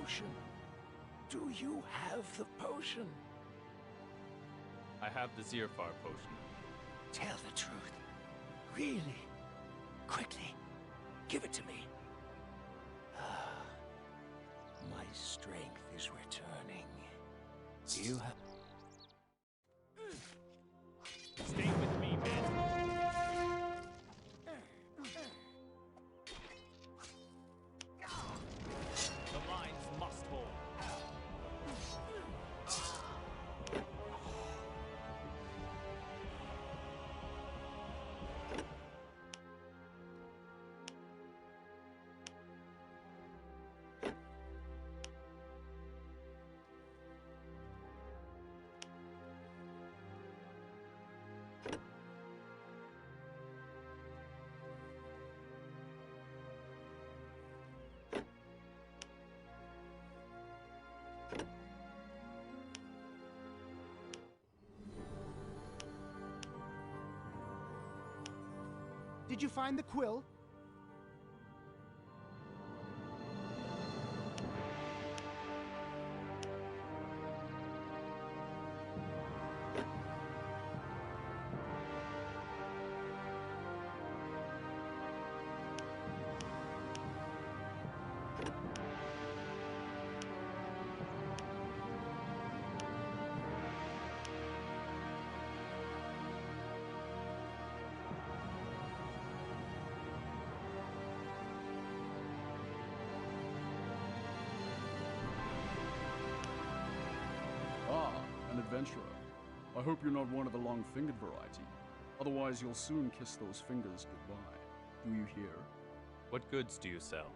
potion. Do you have the potion? I have the Zirfar potion. Tell the truth. Really? Quickly. Give it to me. My strength is returning. You have... Stay with me, man. The lines must hold. Did you find the quill? An adventurer. I hope you're not one of the long-fingered variety. Otherwise, you'll soon kiss those fingers goodbye. Do you hear? What goods do you sell?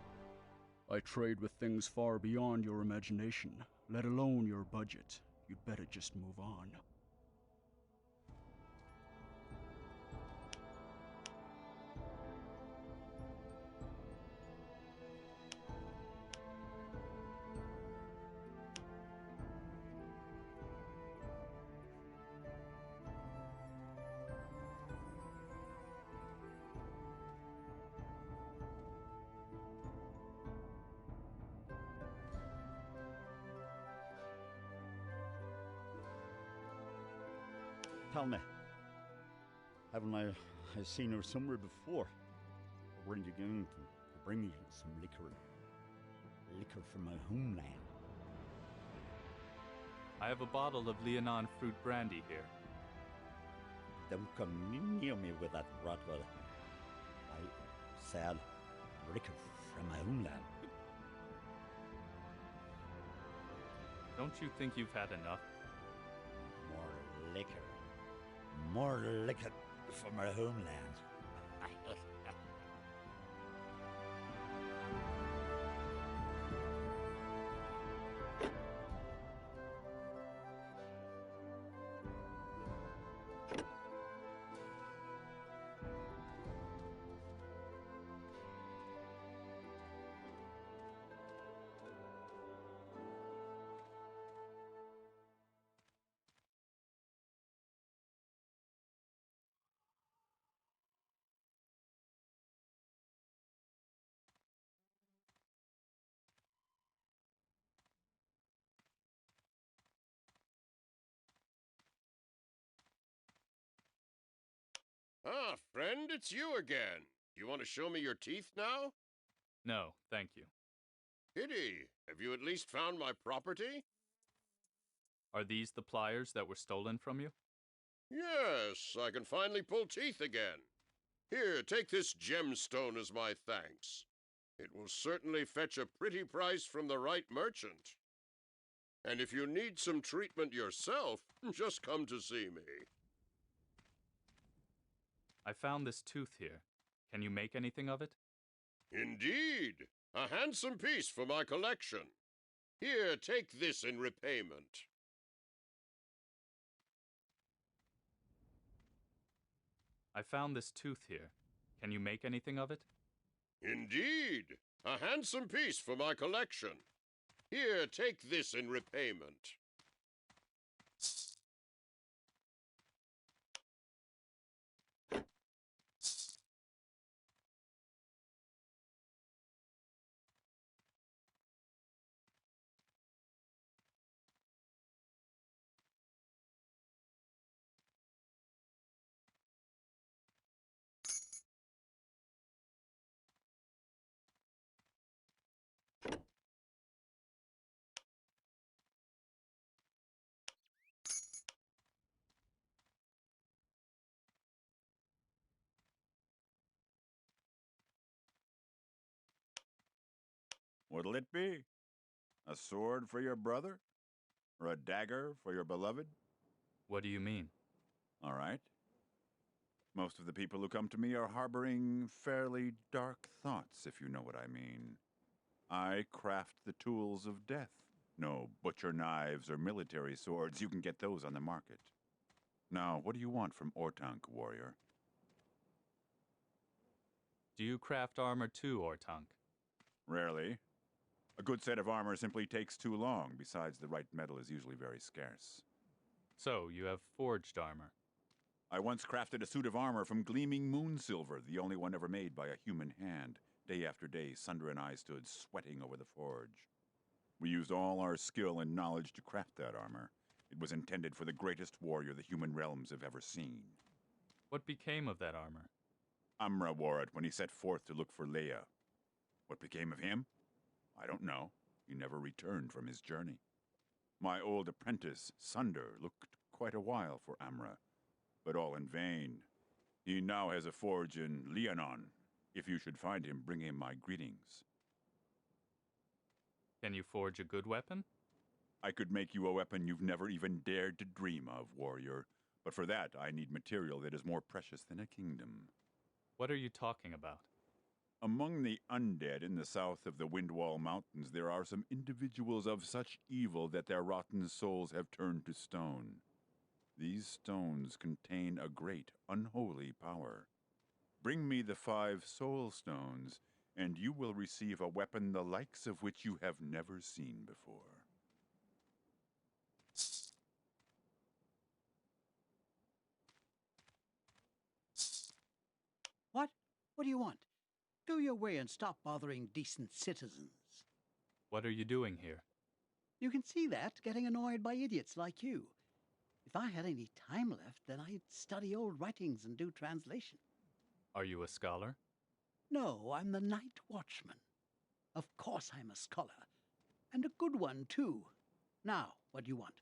I trade with things far beyond your imagination, let alone your budget. You'd better just move on. Tell me, haven't I seen her somewhere before? Or weren't you going to bring me some liquor from my homeland? I have a bottle of Liannon fruit brandy here. Don't come near me with that rotwell. I sell liquor from my homeland. Don't you think you've had enough? More liquor. More liquor from our homeland. Ah, friend, it's you again. You want to show me your teeth now? No, thank you. Pity. Have you at least found my property? Are these the pliers that were stolen from you? Yes, I can finally pull teeth again. Here, take this gemstone as my thanks. It will certainly fetch a pretty price from the right merchant. And if you need some treatment yourself, just come to see me. I found this tooth here. Can you make anything of it? Indeed. A handsome piece for my collection. Here, take this in repayment. I found this tooth here. Can you make anything of it? Indeed. A handsome piece for my collection. Here, take this in repayment. What'll it be? A sword for your brother? Or a dagger for your beloved? What do you mean? All right. Most of the people who come to me are harboring fairly dark thoughts, if you know what I mean. I craft the tools of death. No butcher knives or military swords. You can get those on the market. Now, what do you want from Orthanc, warrior? Do you craft armor too, Orthanc? Rarely. A good set of armor simply takes too long. Besides, the right metal is usually very scarce. So, you have forged armor. I once crafted a suit of armor from gleaming moon silver, the only one ever made by a human hand. Day after day, Sandor and I stood sweating over the forge. We used all our skill and knowledge to craft that armor. It was intended for the greatest warrior the human realms have ever seen. What became of that armor? Amra wore it when he set forth to look for Lea. What became of him? I don't know. He never returned from his journey. My old apprentice, Sandor, looked quite a while for Amra, but all in vain. He now has a forge in Liannon. If you should find him, bring him my greetings. Can you forge a good weapon? I could make you a weapon you've never even dared to dream of, warrior. But for that, I need material that is more precious than a kingdom. What are you talking about? Among the undead in the south of the Windwall Mountains, there are some individuals of such evil that their rotten souls have turned to stone. These stones contain a great, unholy power. Bring me the 5 soul stones, and you will receive a weapon the likes of which you have never seen before. What? What do you want? Go your way and stop bothering decent citizens. What are you doing here? You can see that, getting annoyed by idiots like you. If I had any time left, then I'd study old writings and do translation. Are you a scholar? No, I'm the Night Watchman. Of course I'm a scholar. And a good one, too. Now, what do you want?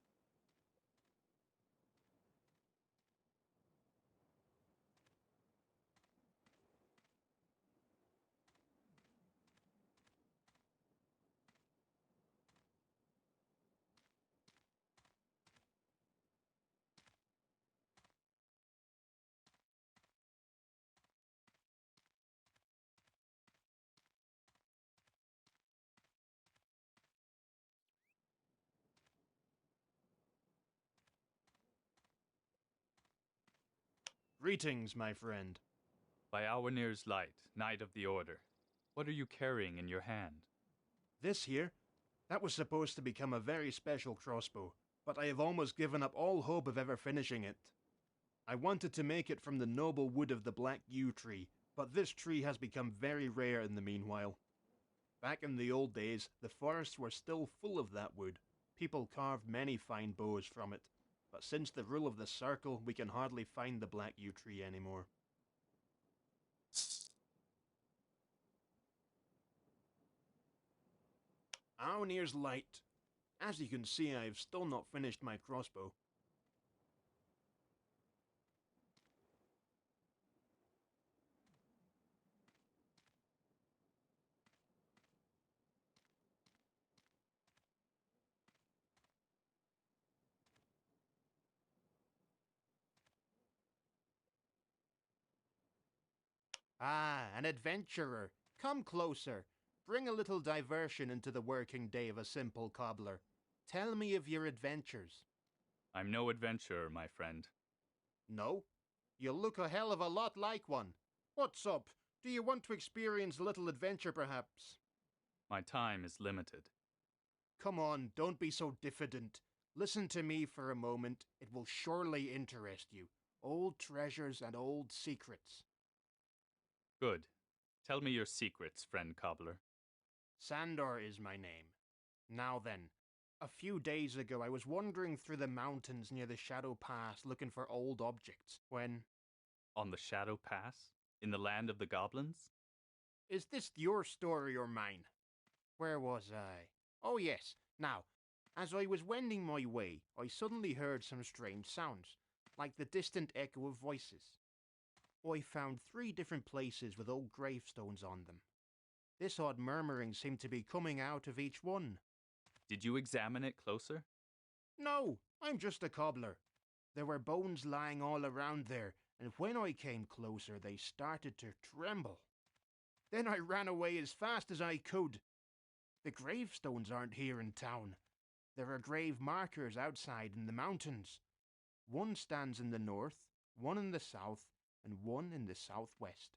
Greetings, my friend. By Awenir's light, Knight of the Order, what are you carrying in your hand? This here, that was supposed to become a very special crossbow, but I have almost given up all hope of ever finishing it. I wanted to make it from the noble wood of the black yew tree, but this tree has become very rare in the meanwhile. Back in the old days, the forests were still full of that wood. People carved many fine bows from it, but since the rule of the circle, we can hardly find the black yew tree anymore. Awenir's light. As you can see, I've still not finished my crossbow. Ah, an adventurer. Come closer. Bring a little diversion into the working day of a simple cobbler. Tell me of your adventures. I'm no adventurer, my friend. No? You look a hell of a lot like one. What's up? Do you want to experience a little adventure, perhaps? My time is limited. Come on, don't be so diffident. Listen to me for a moment. It will surely interest you. Old treasures and old secrets. Good. Tell me your secrets, friend cobbler. Sandor is my name. Now then, a few days ago I was wandering through the mountains near the Shadow Pass looking for old objects, when... On the Shadow Pass? In the land of the goblins? Is this your story or mine? Where was I? Oh yes, now, as I was wending my way, I suddenly heard some strange sounds, like the distant echo of voices. I found 3 different places with old gravestones on them. This odd murmuring seemed to be coming out of each one. Did you examine it closer? No, I'm just a cobbler. There were bones lying all around there, and when I came closer, they started to tremble. Then I ran away as fast as I could. The gravestones aren't here in town. There are grave markers outside in the mountains. One stands in the north, one in the south, and one in the southwest.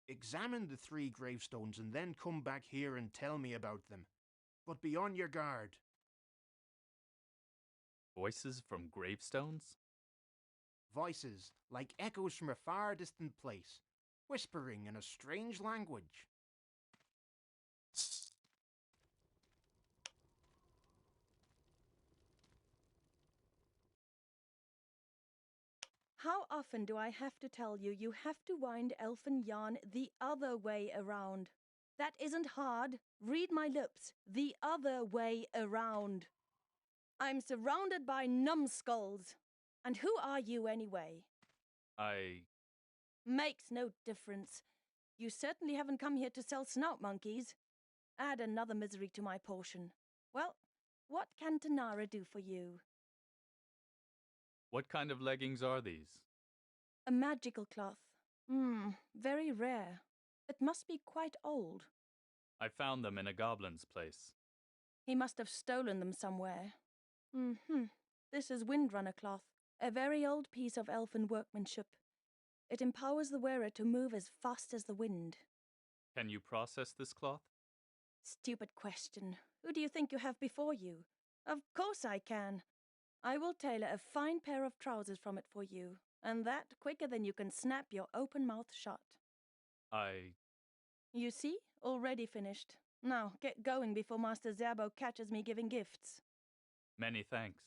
Examine the 3 gravestones and then come back here and tell me about them. But be on your guard. Voices from gravestones? Voices, like echoes from a far distant place, whispering in a strange language. How often do I have to tell you you have to wind elfin yarn the other way around? That isn't hard. Read my lips. The other way around. I'm surrounded by numbskulls. And who are you anyway? Makes no difference. You certainly haven't come here to sell snout monkeys. Add another misery to my portion. Well, what can Tanara do for you? What kind of leggings are these? A magical cloth. Very rare. It must be quite old. I found them in a goblin's place. He must have stolen them somewhere. This is Windrunner cloth, a very old piece of elfin workmanship. It empowers the wearer to move as fast as the wind. Can you process this cloth? Stupid question. Who do you think you have before you? Of course I can. I will tailor a fine pair of trousers from it for you, and that quicker than you can snap your open mouth shut. You see? Already finished. Now, get going before Master Zerbo catches me giving gifts. Many thanks.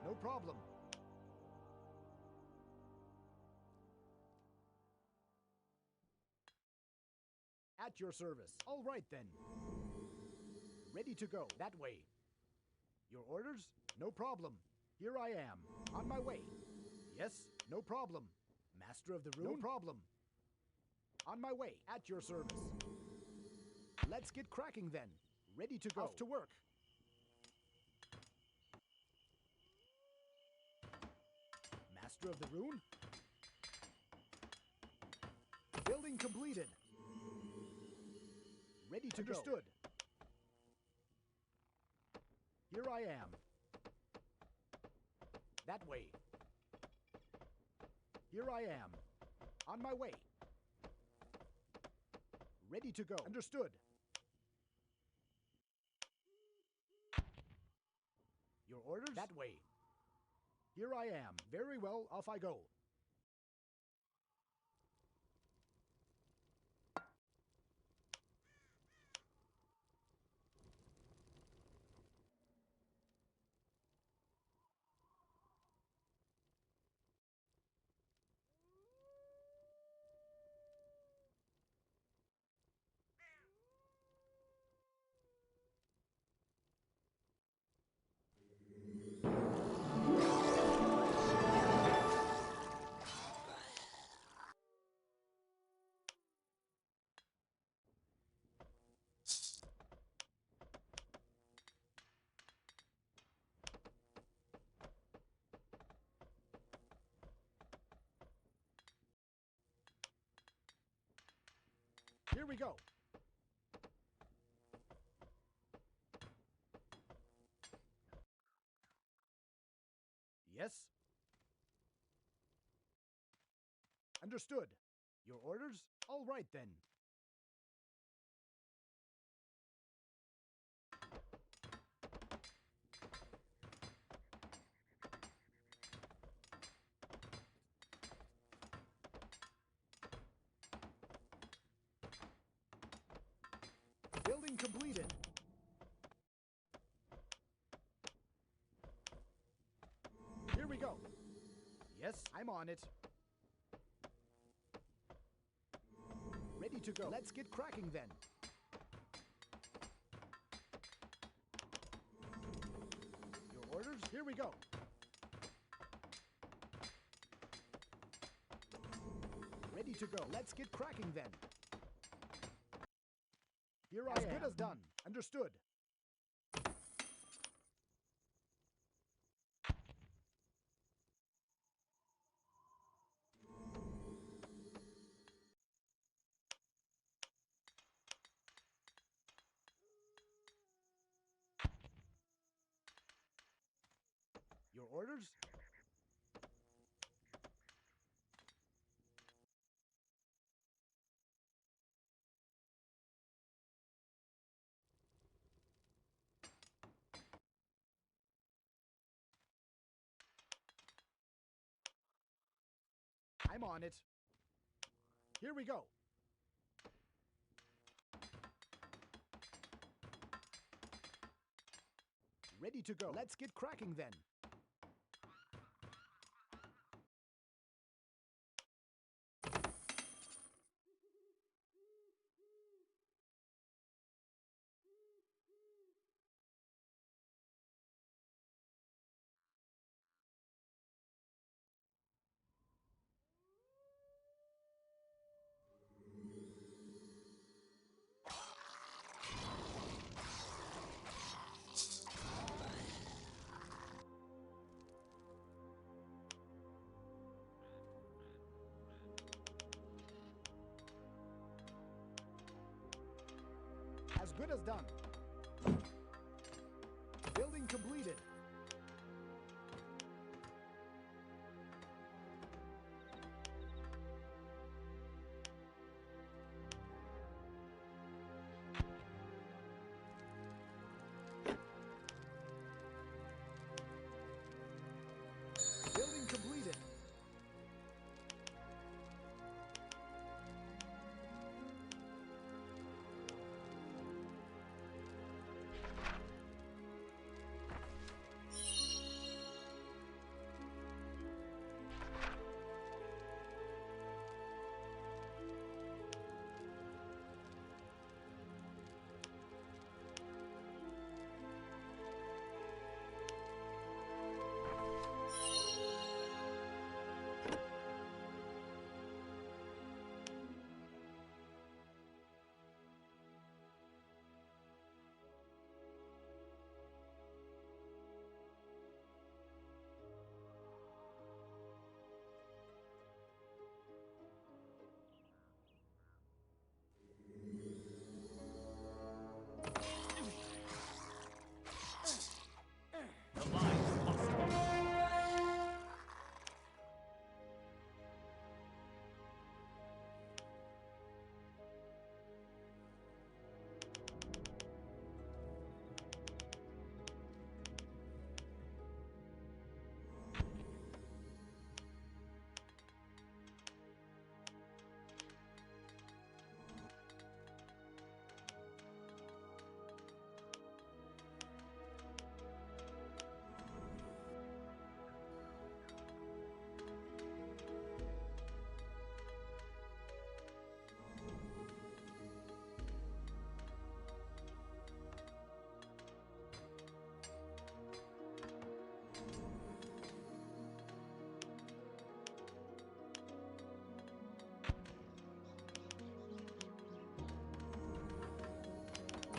No problem. At your service. All right, then. Ready to go. That way. Your orders? No problem. Here I am. On my way. Yes, no problem. Master of the Rune? No problem. On my way. At your service. Let's get cracking then. Ready to go. Off to work. Master of the Rune? Building completed. Ready to go. Understood. Here I am. That way. Here I am. On my way. Ready to go. Understood. Your orders? That way. Here I am. Very well, off I go. Here we go. Yes? Understood. Your orders? All right then. Building completed. Here we go. Yes, I'm on it. Ready to go. Let's get cracking then. Your orders? Here we go. Ready to go. Let's get cracking then. Here I am. As good as done. Understood. Your orders? I'm on it. Here we go. Ready to go. Let's get cracking then. As good as done. Building completed. Building completed.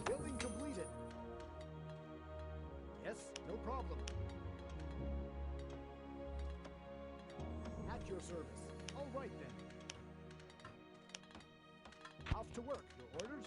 Building completed. Yes, no problem. At your service. All right then. Off Off to work. Your orders?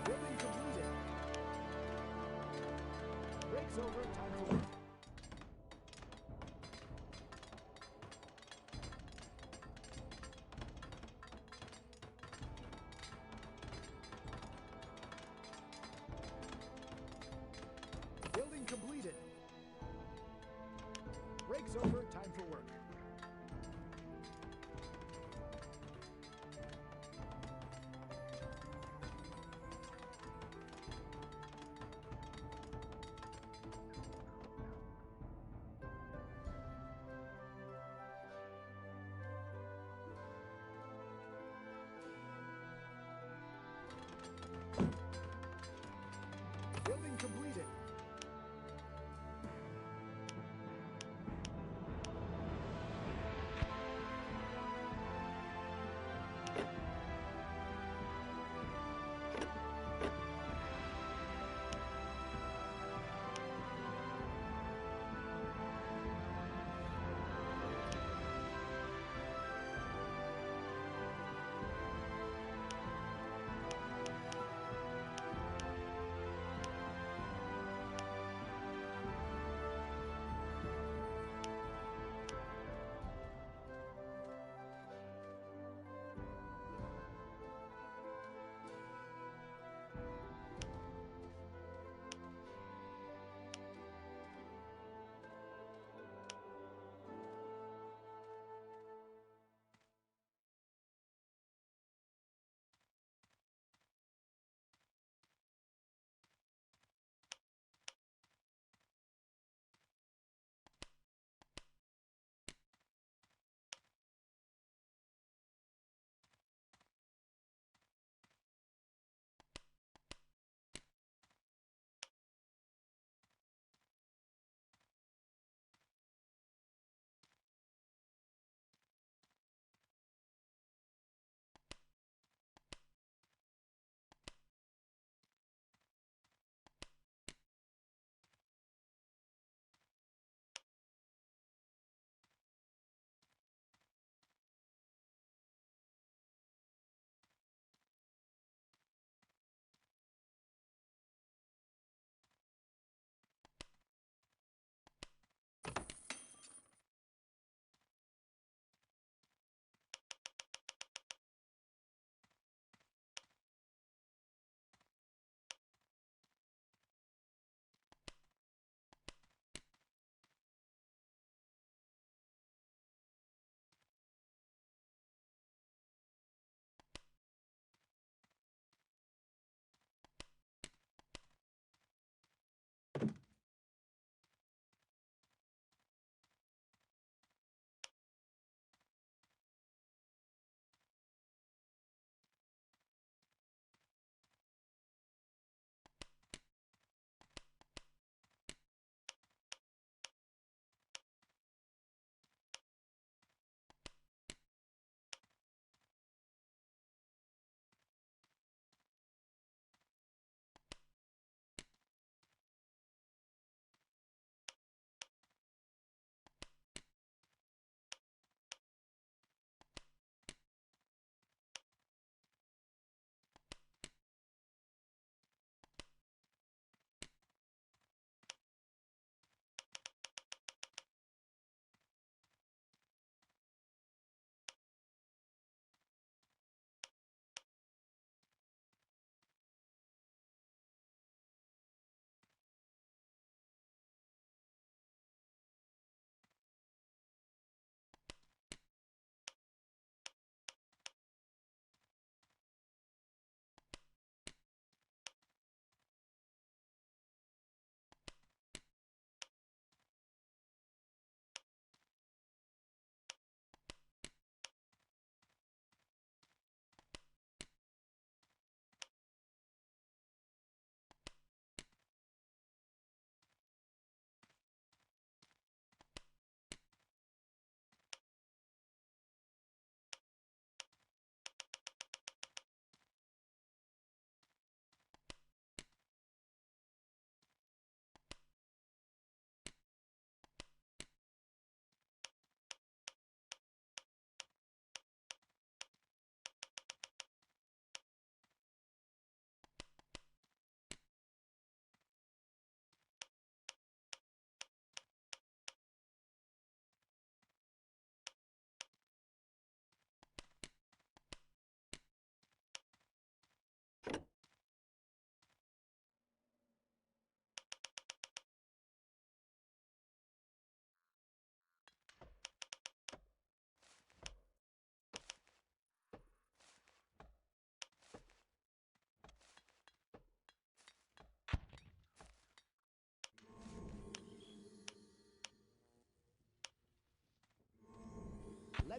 Building completed. Break's over. Time for work. Building completed. Break's over. Time for work.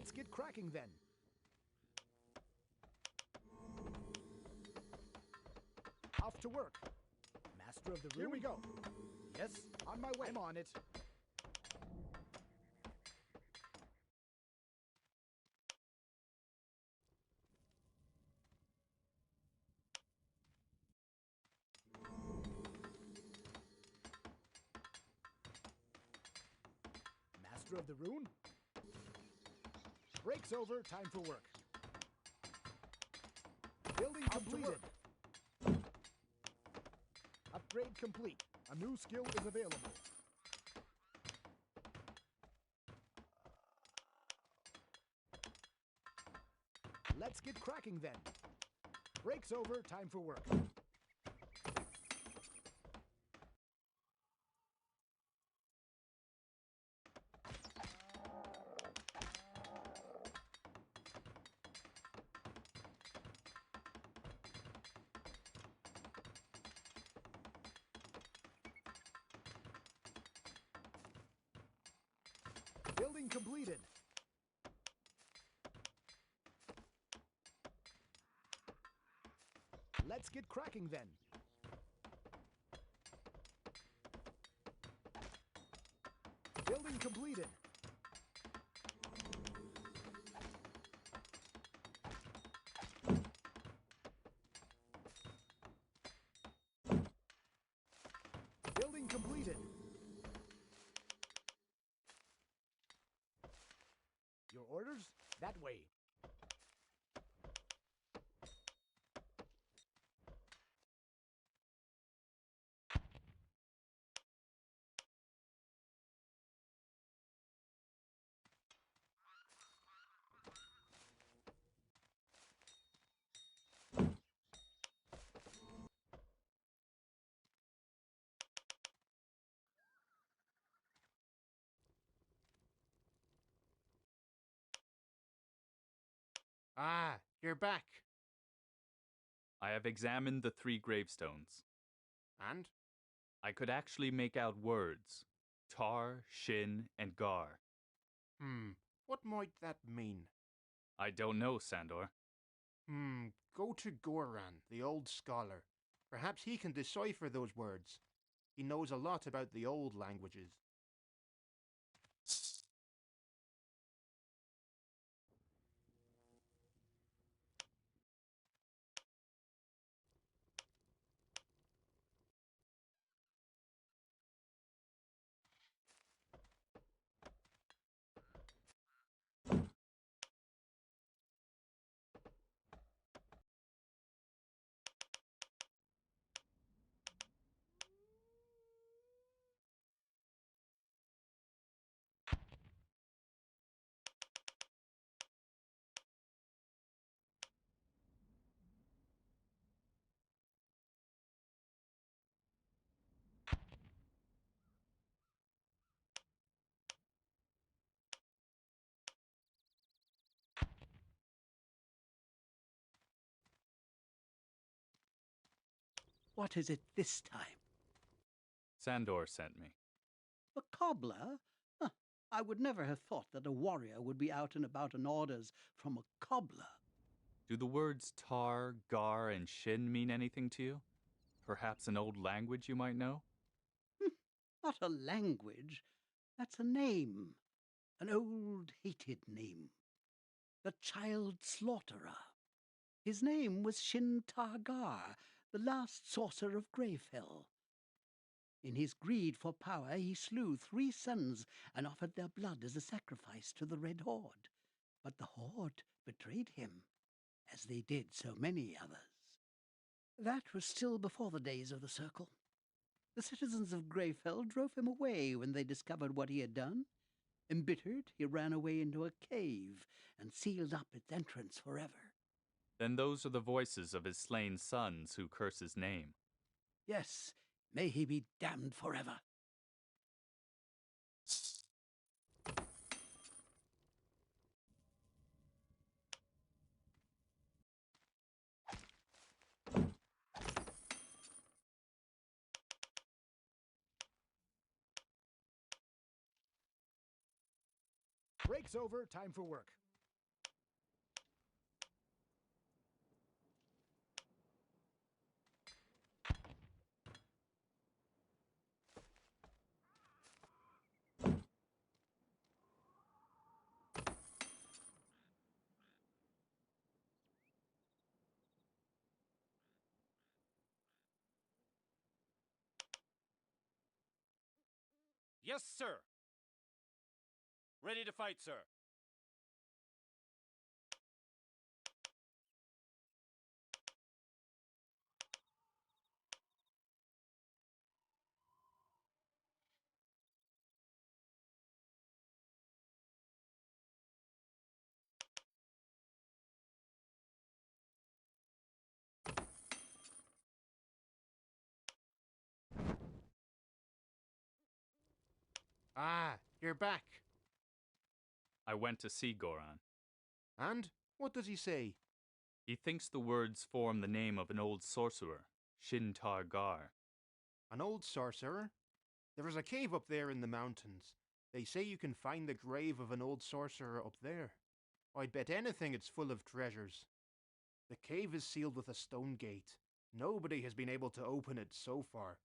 Let's get cracking then. Off to work. Master of the room. Here we go. Yes, on my way. I'm on it. Master of the rune. Breaks over, time for work. Building completed. Upgrade complete. A new skill is available. Let's get cracking then. Breaks over, time for work. Building completed. Let's get cracking then. Building completed. Building completed. Your orders? That way. Ah, you're back. I have examined the 3 gravestones. And? I could actually make out words. Tar, Shin, and Guar. What might that mean? I don't know, Sandor. Go to Goran, the old scholar. Perhaps he can decipher those words. He knows a lot about the old languages. What is it this time? Sandor sent me. A cobbler? Huh, I would never have thought that a warrior would be out and about on orders from a cobbler. Do the words Tar, Gar, and Shin mean anything to you? Perhaps an old language you might know? Not a language. That's a name. An old, hated name. The Child Slaughterer. His name was Shin Targar, the last sorcerer of Greyfell. In his greed for power, he slew 3 sons and offered their blood as a sacrifice to the Red Horde. But the Horde betrayed him, as they did so many others. That was still before the days of the Circle. The citizens of Greyfell drove him away when they discovered what he had done. Embittered, he ran away into a cave and sealed up its entrance forever. Then those are the voices of his slain sons who curse his name. Yes, may he be damned forever. Break's over, time for work. Yes, sir. Ready to fight, sir. Ah, you're back. I went to see Goran. And? What does he say? He thinks the words form the name of an old sorcerer, Shin Gar. An old sorcerer? There is a cave up there in the mountains. They say you can find the grave of an old sorcerer up there. I'd bet anything it's full of treasures. The cave is sealed with a stone gate. Nobody has been able to open it so far.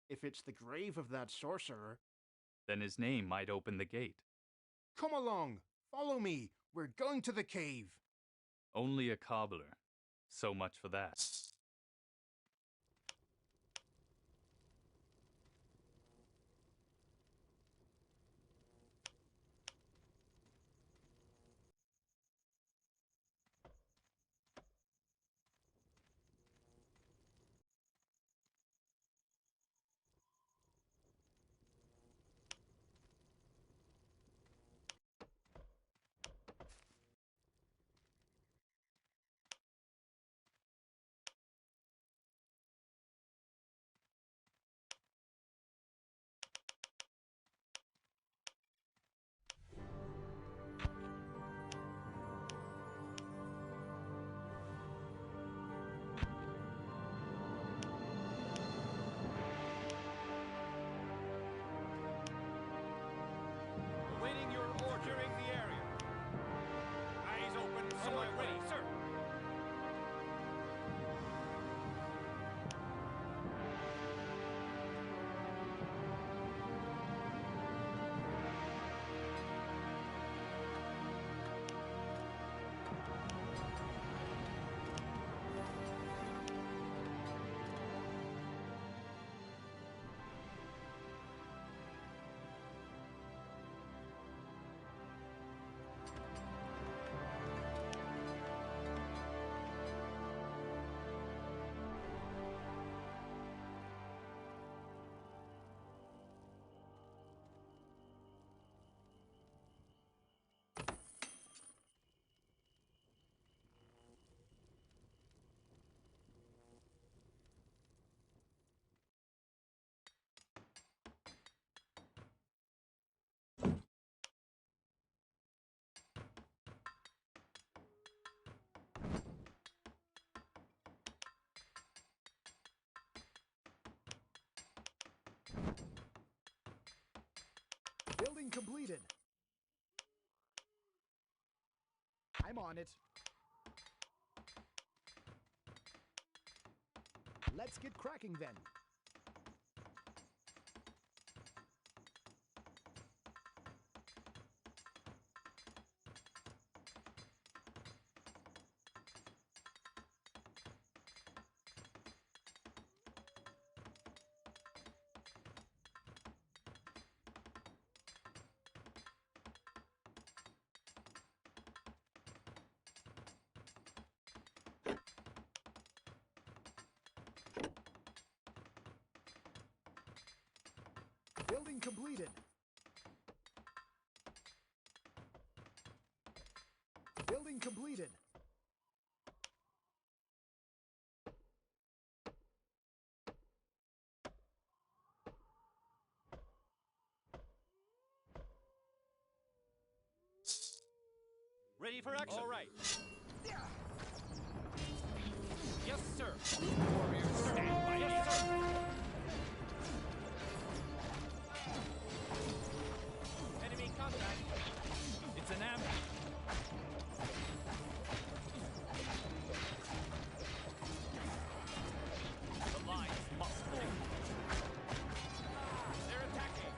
If it's the grave of that sorcerer... Then his name might open the gate. Come along! Follow me! We're going to the cave! Only a cobbler. So much for that. Awaiting your order. Securing the area. Eyes open. Sword ready, sir. Building completed. I'm on it. Let's get cracking then. Building completed. Building completed. Ready for action. All right. Yes, sir. Warriors stand by. Yes, sir. Enemy contact. It's an Amra. The lines must break. They're attacking.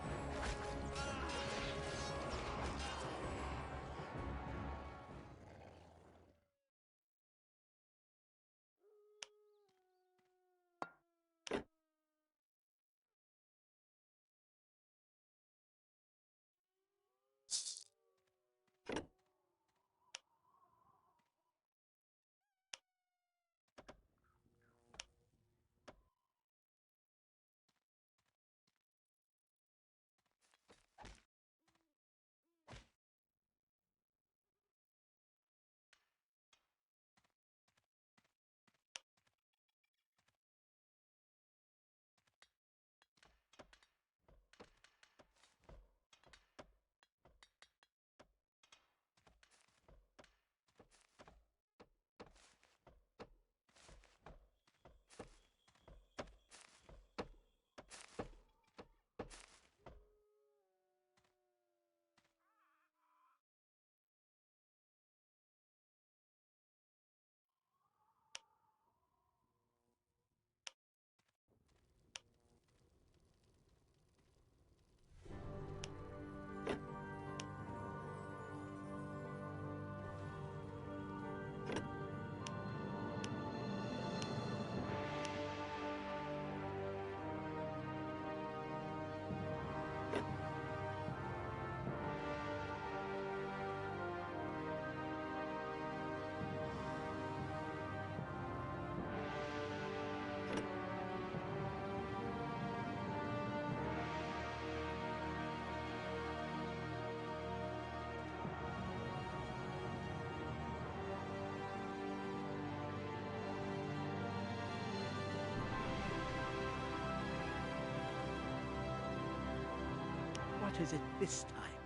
What is it this time?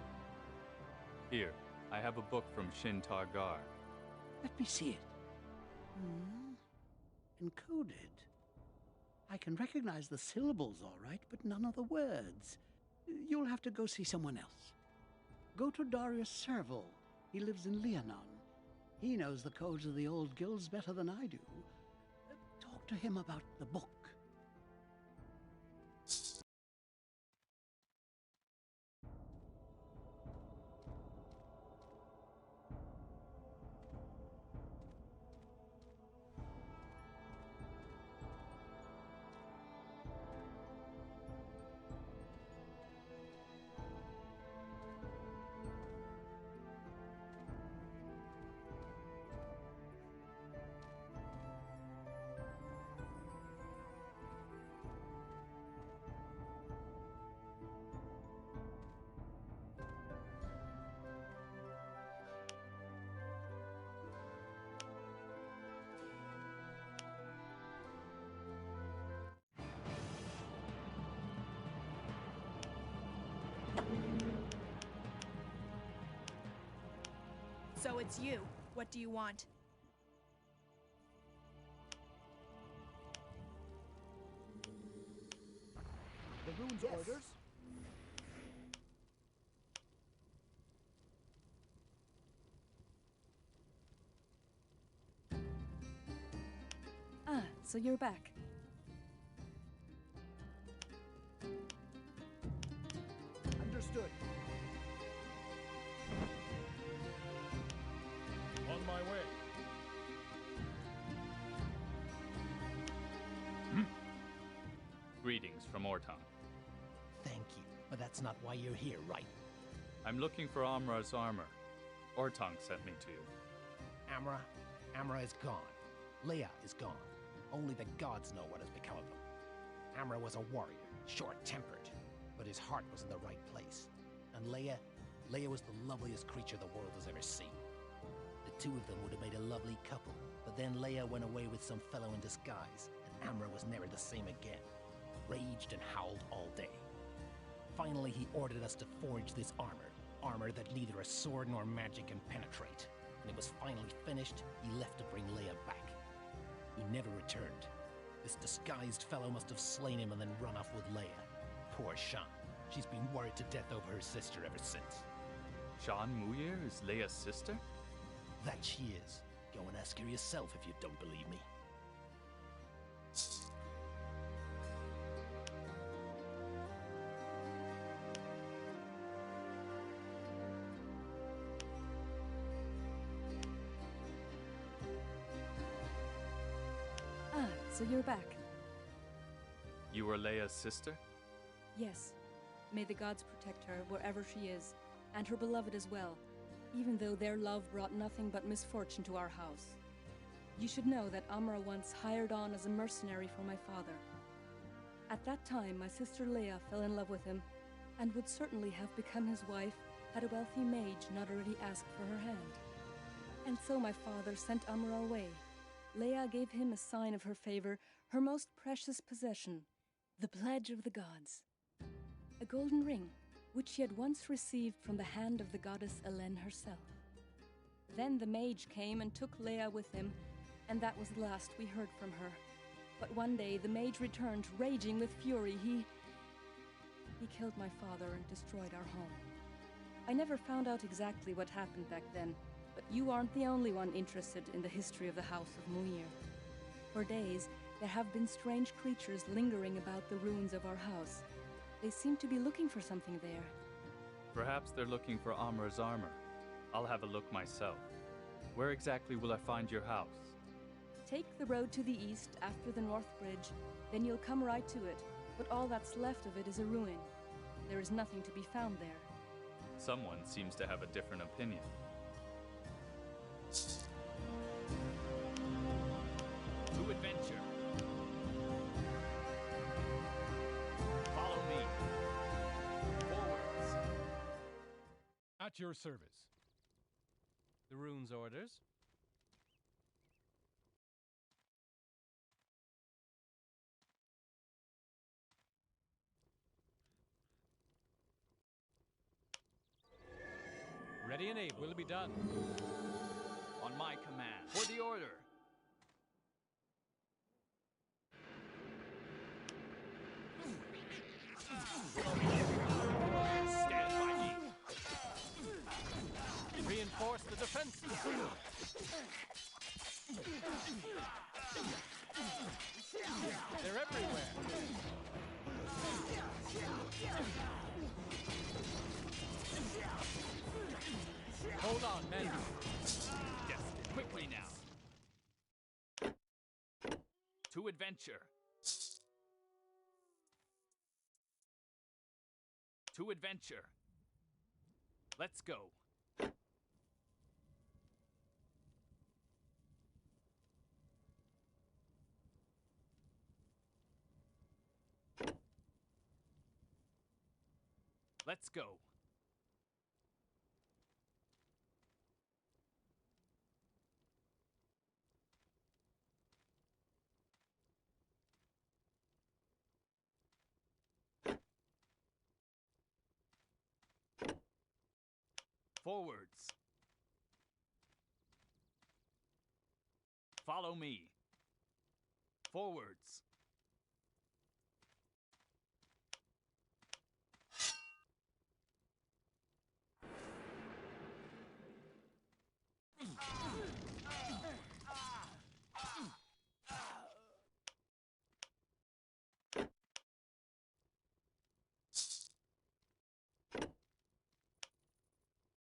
Here, I have a book from Shin Targar. Let me see it. Encoded. I can recognize the syllables all right, but none of the words. You'll have to go see someone else. Go to Darius Serval. He lives in Liannon. He knows the codes of the old guilds better than I do. Talk to him about the book. So it's you. What do you want? The rune's orders? Ah, so you're back. Understood. On my way. Greetings from Orthanc. Thank you, but that's not why you're here, right? I'm looking for Amra's armor. Orthanc sent me to you. Amra is gone. Lea is gone. Only the gods know what has become of them. Amra was a warrior, short-tempered, but his heart was in the right place. And Lea was the loveliest creature the world has ever seen. The two of them would have made a lovely couple, but then Lea went away with some fellow in disguise, and Amra was never the same again. Raged and howled all day. Finally, he ordered us to forge this armor that neither a sword nor magic can penetrate. When it was finally finished, he left to bring Lea back. He never returned. This disguised fellow must have slain him and then run off with Lea. Poor Shan. She's been worried to death over her sister ever since. Shan Muir is Leia's sister? That she is. Go and ask her yourself if you don't believe me. Ah, so you're back. You were Leia's sister? Yes. May the gods protect her wherever she is, and her beloved as well, even though their love brought nothing but misfortune to our house. You should know that Amra once hired on as a mercenary for my father. At that time, my sister Lea fell in love with him, and would certainly have become his wife had a wealthy mage not already asked for her hand. And so my father sent Amra away. Lea gave him a sign of her favor, her most precious possession, the pledge of the gods. A golden ring, which she had once received from the hand of the goddess Elen herself. Then the mage came and took Lea with him, and that was the last we heard from her. But one day the mage returned, raging with fury. He killed my father and destroyed our home. I never found out exactly what happened back then, but you aren't the only one interested in the history of the House of Muir. For days, there have been strange creatures lingering about the ruins of our house. They seem to be looking for something there. Perhaps they're looking for Amra's armor. I'll have a look myself. Where exactly will I find your house? Take the road to the east after the North Bridge, then you'll come right to it, but all that's left of it is a ruin. There is nothing to be found there. Someone seems to have a different opinion. To adventure. Follow me. Forwards. At your service. The rune's orders. enabled. Will be done. On my command. For the order. Stand by me. Reinforce the defenses. They're everywhere. Hold on, men. Yes, quickly now. To adventure. To adventure. Let's go. Let's go. Forwards. Follow me. Forwards.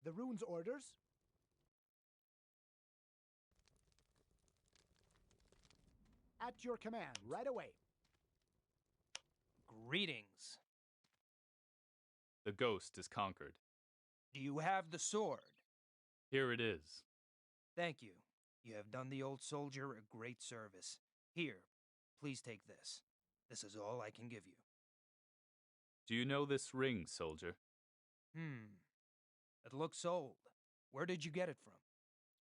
The rune's orders? At your command, right away. Greetings. The ghost is conquered. Do you have the sword? Here it is. Thank you. You have done the old soldier a great service. Here, please take this. This is all I can give you. Do you know this ring, soldier? It looks old. Where did you get it from?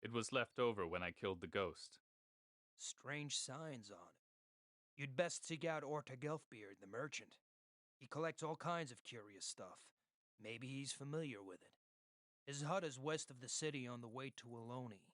It was left over when I killed the ghost. Strange signs on it. You'd best seek out Orthanc, the merchant. He collects all kinds of curious stuff. Maybe he's familiar with it. His hut is west of the city on the way to Aloni.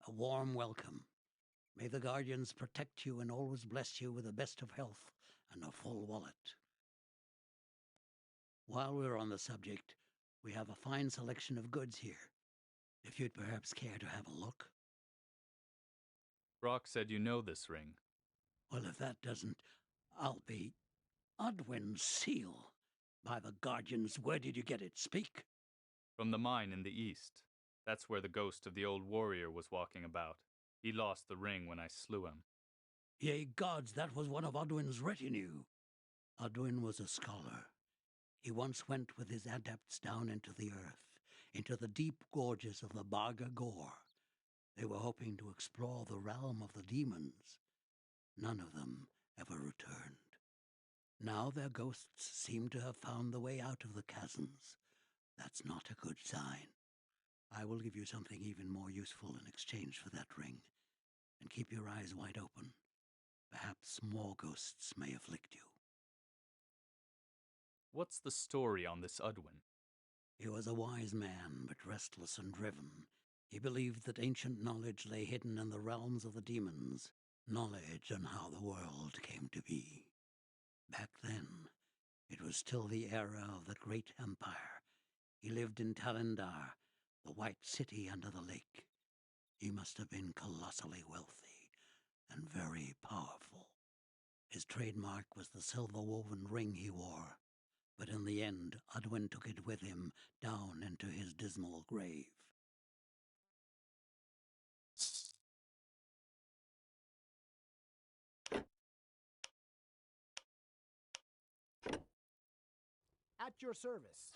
A warm welcome. May the Guardians protect you and always bless you with the best of health and a full wallet. While we're on the subject, we have a fine selection of goods here. If you'd perhaps care to have a look. Brock said you know this ring. Well, if that doesn't, I'll be... Odwin's seal. By the Guardians, where did you get it? Speak. From the mine in the east. That's where the ghost of the old warrior was walking about. He lost the ring when I slew him. Yea, gods, that was one of Odwin's retinue. Odwin was a scholar. He once went with his adepts down into the earth, into the deep gorges of the Barga Guar. They were hoping to explore the realm of the demons. None of them ever returned. Now their ghosts seem to have found the way out of the chasms. That's not a good sign. I will give you something even more useful in exchange for that ring. And keep your eyes wide open. Perhaps more ghosts may afflict you. What's the story on this Odwin? He was a wise man, but restless and driven. He believed that ancient knowledge lay hidden in the realms of the demons, knowledge on how the world came to be. Back then, it was still the era of the great empire. He lived in Talendar, the White City under the lake. He must have been colossally wealthy and very powerful. His trademark was the silver-woven ring he wore, but in the end, Odwin took it with him down into his dismal grave. At your service.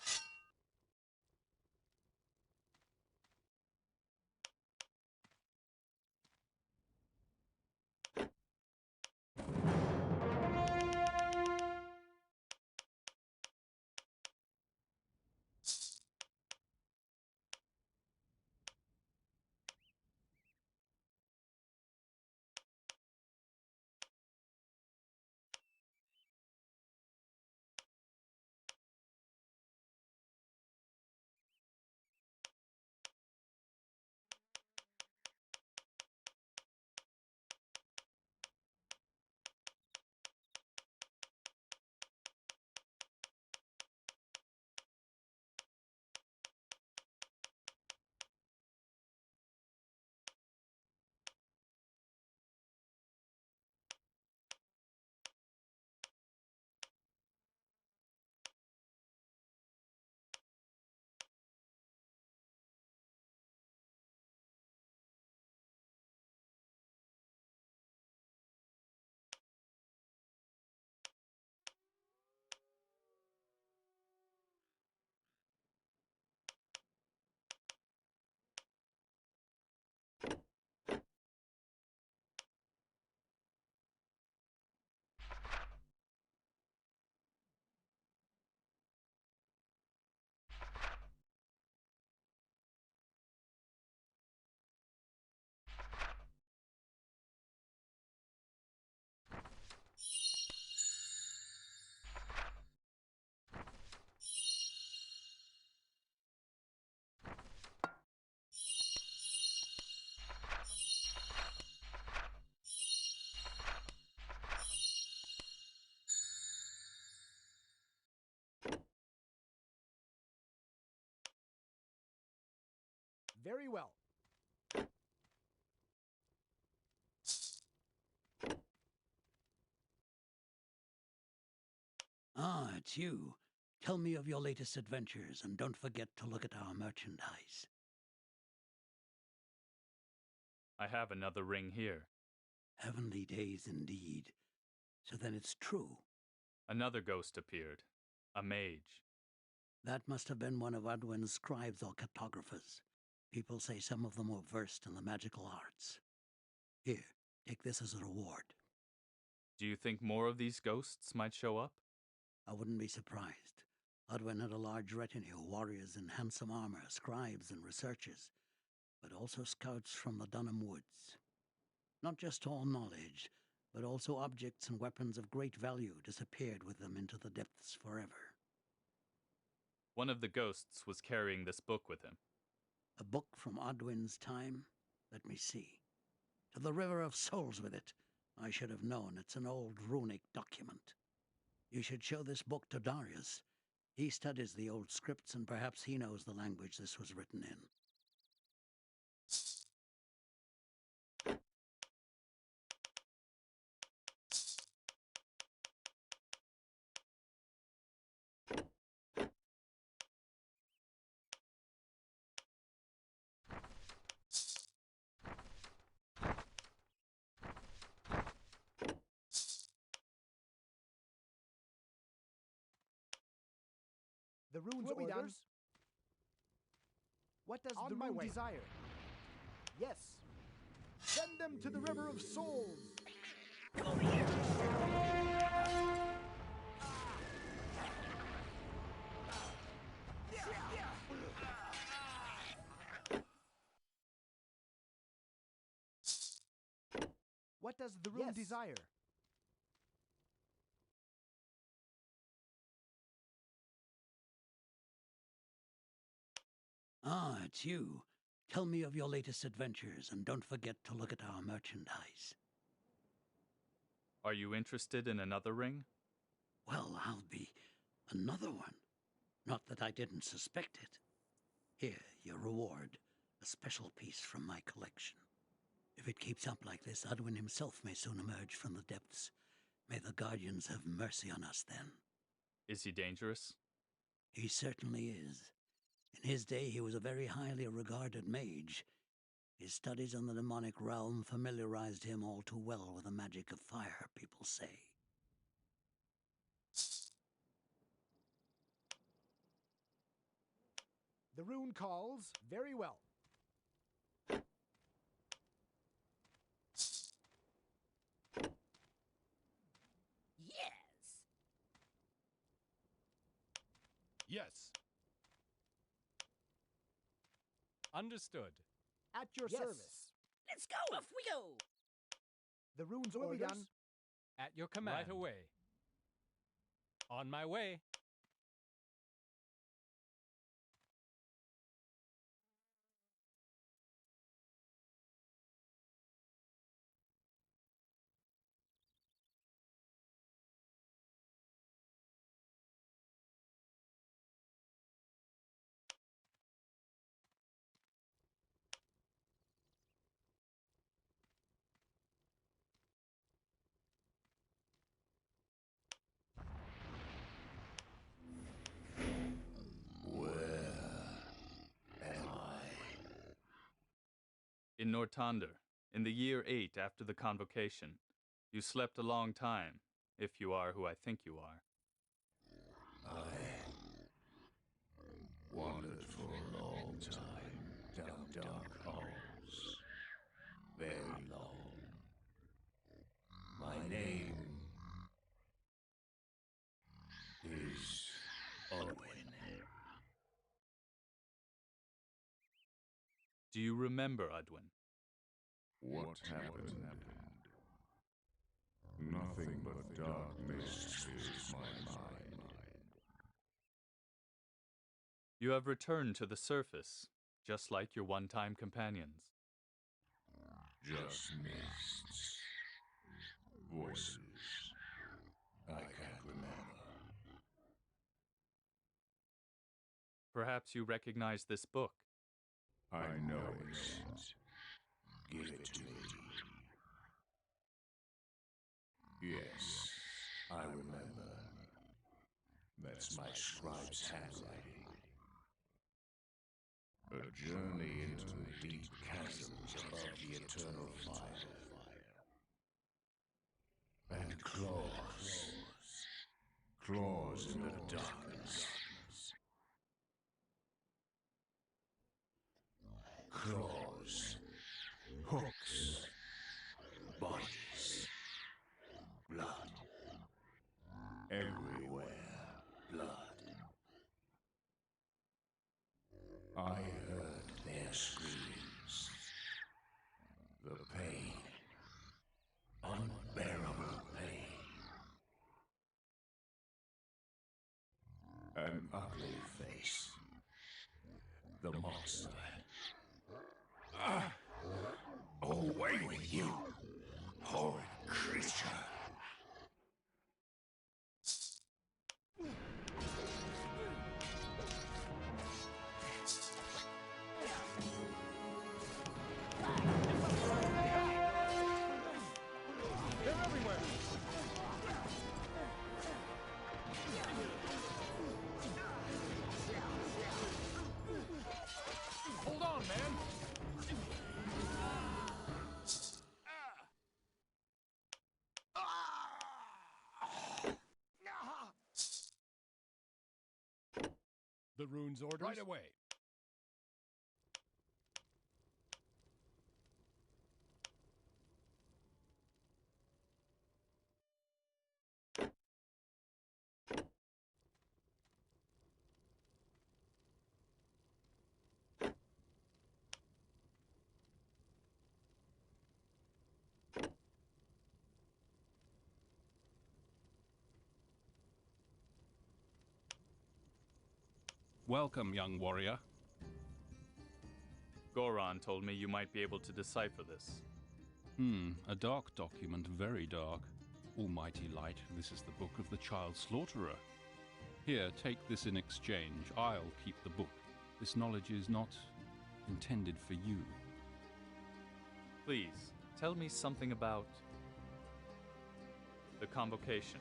Very well. Ah, it's you. Tell me of your latest adventures, and don't forget to look at our merchandise. I have another ring here. Heavenly days indeed. So then it's true. Another ghost appeared. A mage. That must have been one of Adwin's scribes or cartographers. People say some of them were versed in the magical arts. Here, take this as a reward. Do you think more of these ghosts might show up? I wouldn't be surprised. Adwin had a large retinue, warriors in handsome armor, scribes and researchers, but also scouts from the Dunham Woods. Not just all knowledge, but also objects and weapons of great value disappeared with them into the depths forever. One of the ghosts was carrying this book with him. A book from Adwin's time? Let me see. To the River of Souls with it. I should have known. It's an old runic document. You should show this book to Darius. He studies the old scripts, and perhaps he knows the language this was written in. The rune's Will be orders. done. What does On the my rune way. desire? Yes. Send them to the River of Souls. Come over here! What does the rune desire? Ah, it's you. Tell me of your latest adventures, and don't forget to look at our merchandise. Are you interested in another ring? Well, I'll be another one. Not that I didn't suspect it. Here, your reward, a special piece from my collection. If it keeps up like this, Adwin himself may soon emerge from the depths. May the Guardians have mercy on us then. Is he dangerous? He certainly is. In his day, he was a very highly regarded mage. His studies in the demonic realm familiarized him all too well with the magic of fire, people say. The rune calls. Very well. Yes. Yes. Understood. At your Yes. service. Let's go. Off we go. The runes will be done. At your command. Right away. On my way. In Northander, in the year 8 after the convocation, you slept a long time, if you are who I think you are. I wandered for a long time down dark halls. Very long. My name is Owen. Do you remember, Udwin? What happened? Nothing but dark mist fills my mind. You have returned to the surface, just like your one-time companions. Just mists. Voices. I can't remember. Perhaps you recognize this book. I know it. Give it to me. Yes, I remember. That's my scribe's handwriting. A journey into the deep chasms above the eternal fire. And claws. Claws in the darkness. Claws. Hooks. Bodies. Blood. Everywhere. Blood. I heard their screams. The pain. Unbearable pain. An ugly face. The monster. Away with you, horrid creature. They're everywhere. Hold on, man. The runes orders. Right away. Welcome, young warrior. Goran told me you might be able to decipher this. A dark document, very dark. Almighty light, this is the book of the child slaughterer. Here, take this in exchange. I'll keep the book. This knowledge is not intended for you. Please, tell me something about the convocation.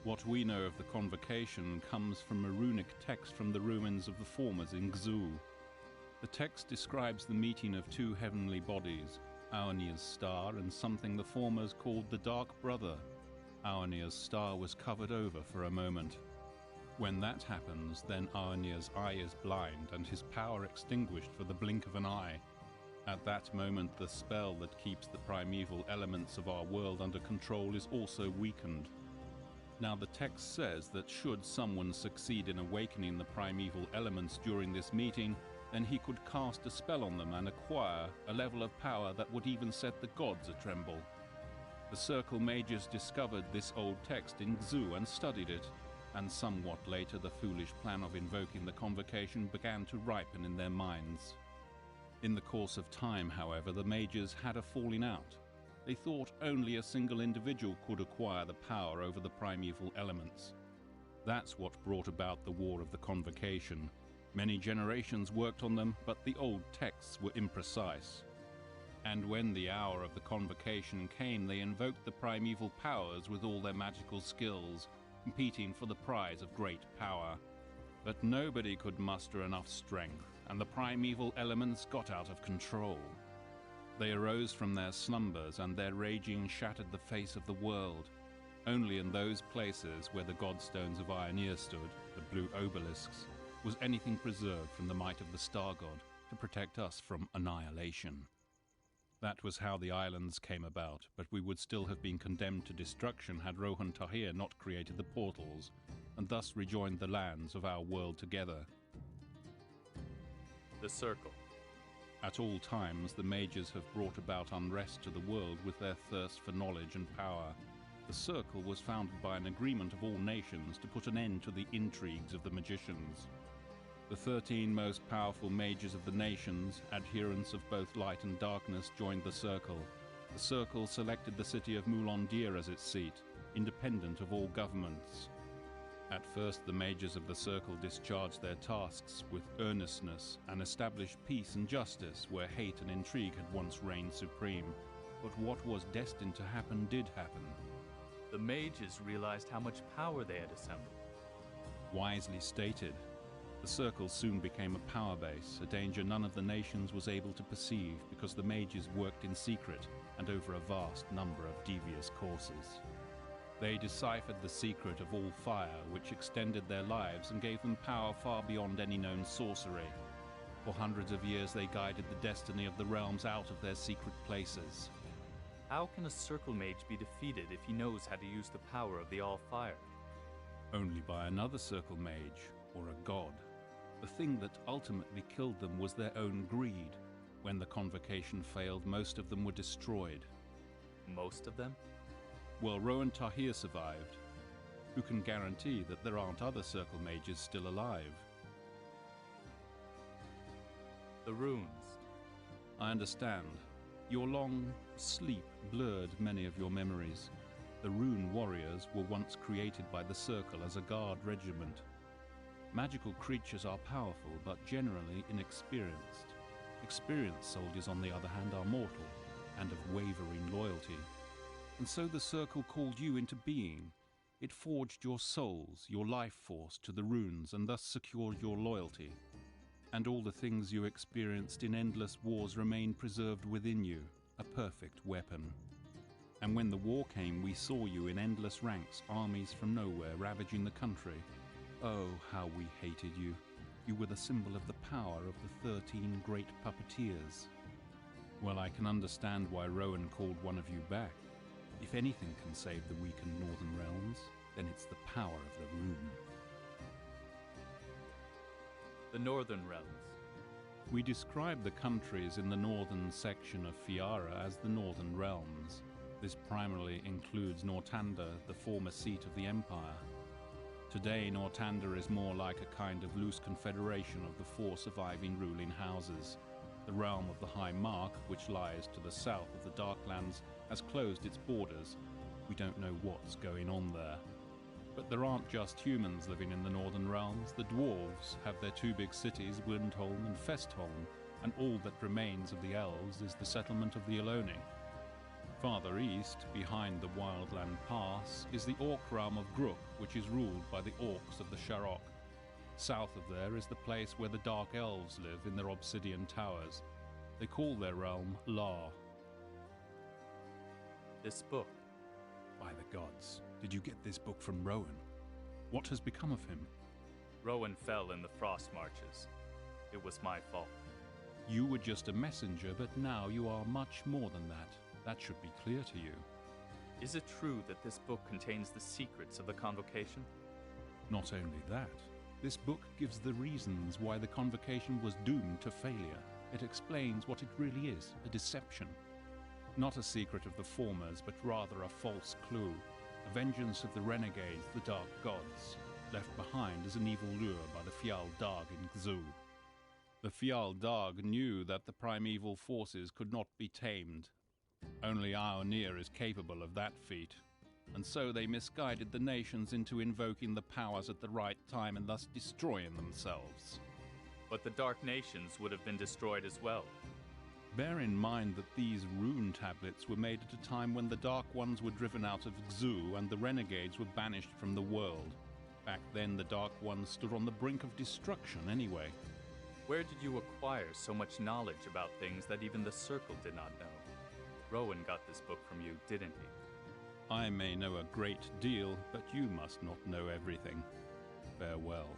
What we know of the convocation comes from a runic text from the ruins of the Formers in Xu. The text describes the meeting of two heavenly bodies, Aurnia's star and something the Formers called the Dark Brother. Aurnia's star was covered over for a moment. When that happens, then Aenir's eye is blind and his power extinguished for the blink of an eye. At that moment, the spell that keeps the primeval elements of our world under control is also weakened. Now, the text says that should someone succeed in awakening the primeval elements during this meeting, then he could cast a spell on them and acquire a level of power that would even set the gods a-tremble. The Circle mages discovered this old text in Xu and studied it, and somewhat later the foolish plan of invoking the Convocation began to ripen in their minds. In the course of time, however, the mages had a falling out. They thought only a single individual could acquire the power over the primeval elements. That's what brought about the War of the Convocation. Many generations worked on them, but the old texts were imprecise. And when the hour of the Convocation came, they invoked the primeval powers with all their magical skills, competing for the prize of great power. But nobody could muster enough strength, and the primeval elements got out of control. They arose from their slumbers, and their raging shattered the face of the world. Only in those places where the godstones of Aenir stood, the blue obelisks, was anything preserved from the might of the star god to protect us from annihilation. That was how the islands came about, but we would still have been condemned to destruction had Rohen not created the portals, and thus rejoined the lands of our world together. The Circle. At all times, the mages have brought about unrest to the world with their thirst for knowledge and power. The Circle was founded by an agreement of all nations to put an end to the intrigues of the magicians. The 13 most powerful mages of the nations, adherents of both light and darkness, joined the Circle. The Circle selected the city of Moulondir as its seat, independent of all governments. At first, the mages of the Circle discharged their tasks with earnestness and established peace and justice where hate and intrigue had once reigned supreme. But what was destined to happen did happen. The mages realized how much power they had assembled. Wisely stated. The Circle soon became a power base, a danger none of the nations was able to perceive because the mages worked in secret and over a vast number of devious courses. They deciphered the secret of all fire, which extended their lives and gave them power far beyond any known sorcery. For hundreds of years they guided the destiny of the realms out of their secret places. How can a Circle mage be defeated if he knows how to use the power of the All-Fire? Only by another Circle mage, or a god. The thing that ultimately killed them was their own greed. When the Convocation failed, most of them were destroyed. Most of them? Well, Rohen survived. Who can guarantee that there aren't other Circle mages still alive? The runes. I understand. Your long sleep blurred many of your memories. The rune warriors were once created by the Circle as a guard regiment. Magical creatures are powerful, but generally inexperienced. Experienced soldiers, on the other hand, are mortal, and of wavering loyalty. And so the Circle called you into being. It forged your souls, your life force, to the runes, and thus secured your loyalty. And all the things you experienced in endless wars remain preserved within you, a perfect weapon. And when the war came, we saw you in endless ranks, armies from nowhere ravaging the country. Oh, how we hated you. You were the symbol of the power of the 13 great puppeteers. Well, I can understand why Rohen called one of you back. If anything can save the weakened northern realms, then it's the power of the rune. The Northern Realms. We describe the countries in the northern section of Fiara as the Northern Realms. This primarily includes Northander, the former seat of the Empire. Today, Northander is more like a kind of loose confederation of the four surviving ruling houses. The realm of the High Mark, which lies to the south of the Darklands, has closed its borders. We don't know what's going on there. But there aren't just humans living in the Northern Realms. The dwarves have their two big cities, Windholm and Festholm, and all that remains of the elves is the settlement of the Eloni. Farther east, behind the Wildland Pass, is the Orc realm of Grook, which is ruled by the Orcs of the Sharok. South of there is the place where the Dark Elves live in their obsidian towers. They call their realm La. This book. By the gods, did you get this book from Rohen? What has become of him? Rohen fell in the frost marches. It was my fault. You were just a messenger, but now you are much more than that. That should be clear to you. Is it true that this book contains the secrets of the Convocation? Not only that, this book gives the reasons why the Convocation was doomed to failure. It explains what it really is, a deception. Not a secret of the formers, but rather a false clue. A vengeance of the renegades, the Dark Gods, left behind as an evil lure by the Fial Darg in Xu. The Fial Darg knew that the primeval forces could not be tamed. Only our Nier is capable of that feat, and so they misguided the nations into invoking the powers at the right time and thus destroying themselves. But the Dark Nations would have been destroyed as well. Bear in mind that these rune tablets were made at a time when the Dark Ones were driven out of Xu and the renegades were banished from the world. Back then, the Dark Ones stood on the brink of destruction anyway. Where did you acquire so much knowledge about things that even the Circle did not know? Rohen got this book from you, didn't he? I may know a great deal, but you must not know everything. Farewell.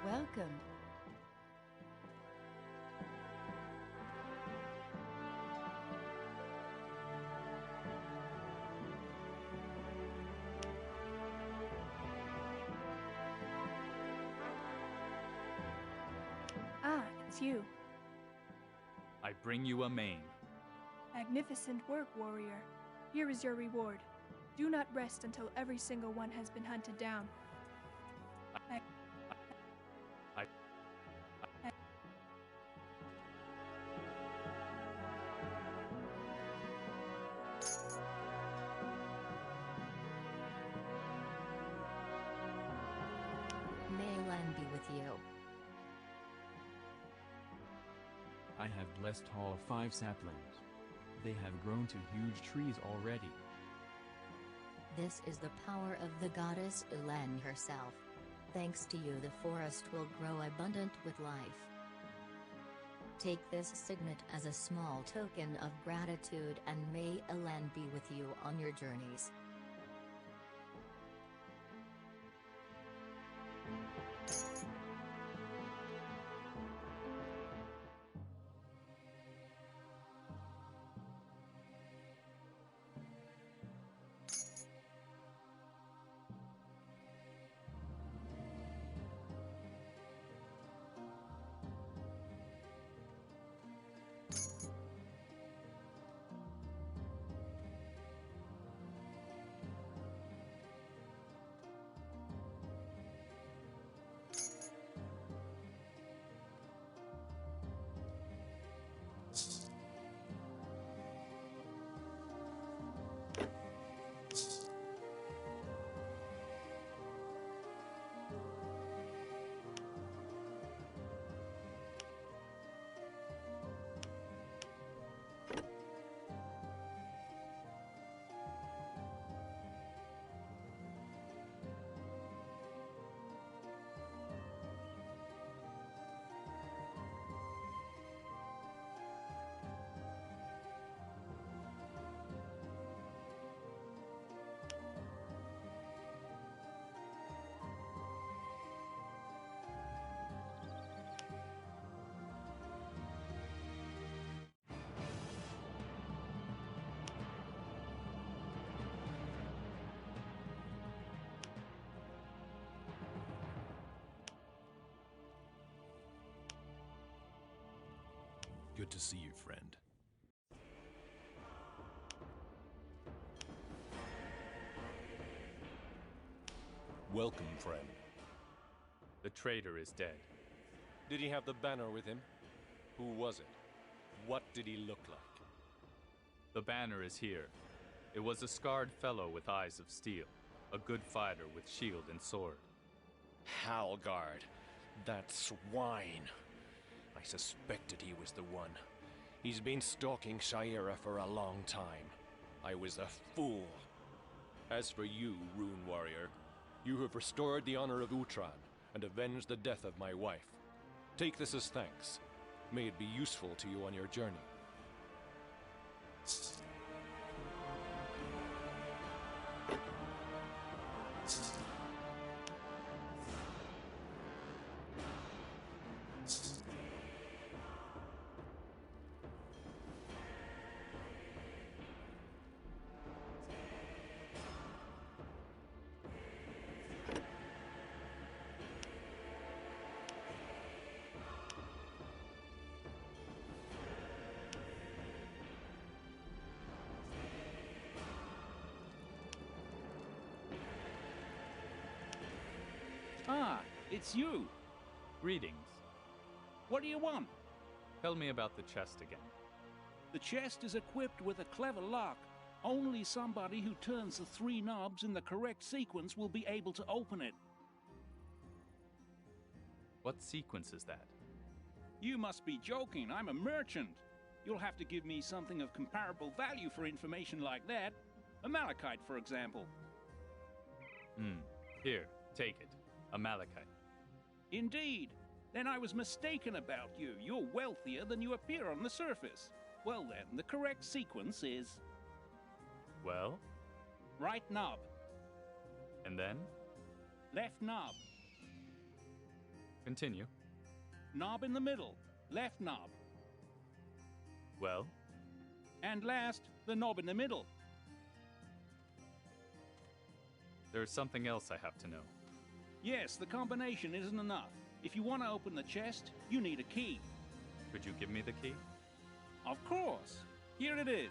Welcome. Ah, it's you. I bring you a mane. Magnificent work, warrior. Here is your reward. Do not rest until every single one has been hunted down. be with you. I have blessed all 5 saplings. They have grown to huge trees already. This is the power of the goddess Ulen herself. Thanks to you, the forest will grow abundant with life. Take this signet as a small token of gratitude, and may Ulen be with you on your journeys. Good to see you, friend. Welcome, friend. The traitor is dead. Did he have the banner with him? Who was it? What did he look like? The banner is here. It was a scarred fellow with eyes of steel, a good fighter with shield and sword. Halgard, that swine. I suspected he was the one. He's been stalking Shira for a long time. I was a fool. As for you, Rune Warrior, you have restored the honor of Utran and avenged the death of my wife. Take this as thanks. May it be useful to you on your journey. Ah, it's you. Greetings. What do you want? Tell me about the chest again. The chest is equipped with a clever lock. Only somebody who turns the 3 knobs in the correct sequence will be able to open it. What sequence is that? You must be joking. I'm a merchant. You'll have to give me something of comparable value for information like that. A malachite, for example. Here, take it. A malachite. Indeed. Then I was mistaken about you. You're wealthier than you appear on the surface. Well then, the correct sequence is... Well? Right knob. And then? Left knob. Continue. Knob in the middle. Left knob. Well? And last, the knob in the middle. There's something else I have to know. Yes, the combination isn't enough. If you want to open the chest, you need a key. Could you give me the key? Of course. Here it is.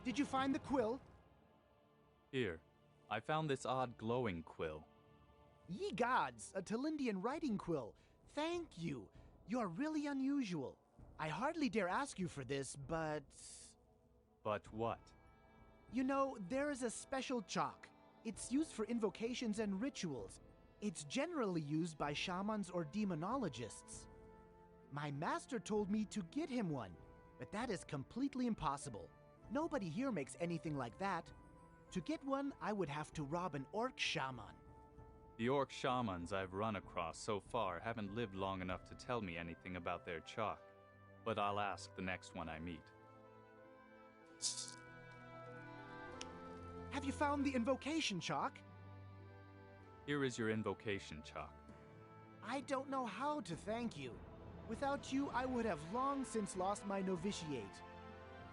Did you find the quill? Here, I found this odd glowing quill. Ye gods, a Talindian writing quill. Thank you. You're really unusual. I hardly dare ask you for this, but... But what? You know, there is a special chalk. It's used for invocations and rituals. It's generally used by shamans or demonologists. My master told me to get him one, but that is completely impossible. Nobody here makes anything like that. To get one, I would have to rob an orc shaman. The orc shamans I've run across so far haven't lived long enough to tell me anything about their chalk, but I'll ask the next one I meet. Have you found the invocation chalk? Here is your invocation chalk. I don't know how to thank you. Without you, I would have long since lost my novitiate.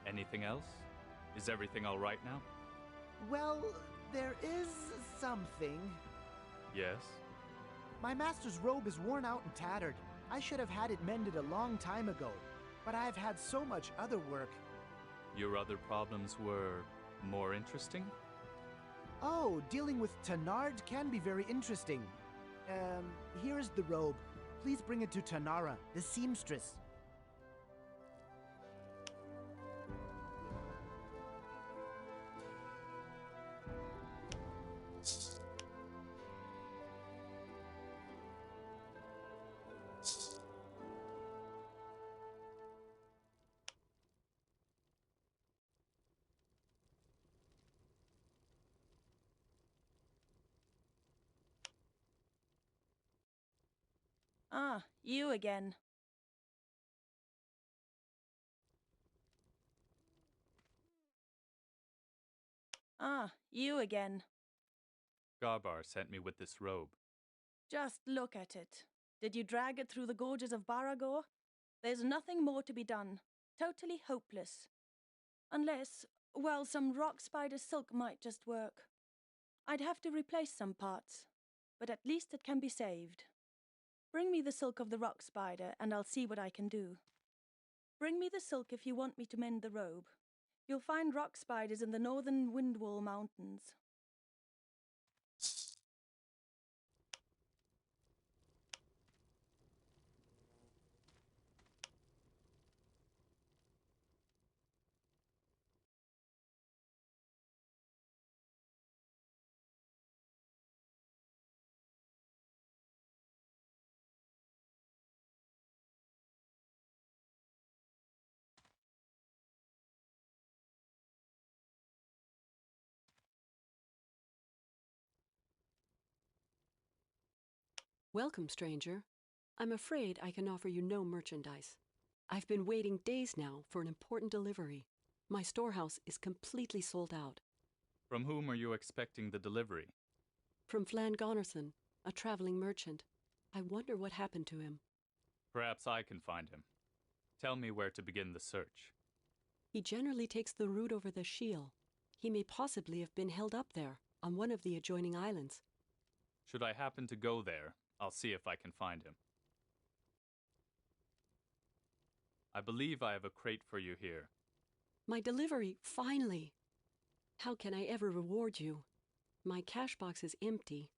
Anything else? Is everything all right now? Well, there is something. Yes? My master's robe is worn out and tattered. I should have had it mended a long time ago, but I've had so much other work. Your other problems were more interesting? Oh, dealing with Tanard can be very interesting. Here is the robe. Please bring it to Tanara, the seamstress. Ah, you again. Ah, you again. Garbar sent me with this robe. Just look at it. Did you drag it through the gorges of Baragor? There's nothing more to be done. Totally hopeless. Unless, well, some rock spider silk might just work. I'd have to replace some parts, but at least it can be saved. Bring me the silk of the rock spider, and I'll see what I can do. Bring me the silk if you want me to mend the robe. You'll find rock spiders in the northern Windwall Mountains. Welcome, stranger. I'm afraid I can offer you no merchandise. I've been waiting days now for an important delivery. My storehouse is completely sold out. From whom are you expecting the delivery? From Flann, a traveling merchant. I wonder what happened to him. Perhaps I can find him. Tell me where to begin the search. He generally takes the route over the Shield. He may possibly have been held up there, on one of the adjoining islands. Should I happen to go there, I'll see if I can find him. I believe I have a crate for you here. My delivery, finally! How can I ever reward you? My cash box is empty.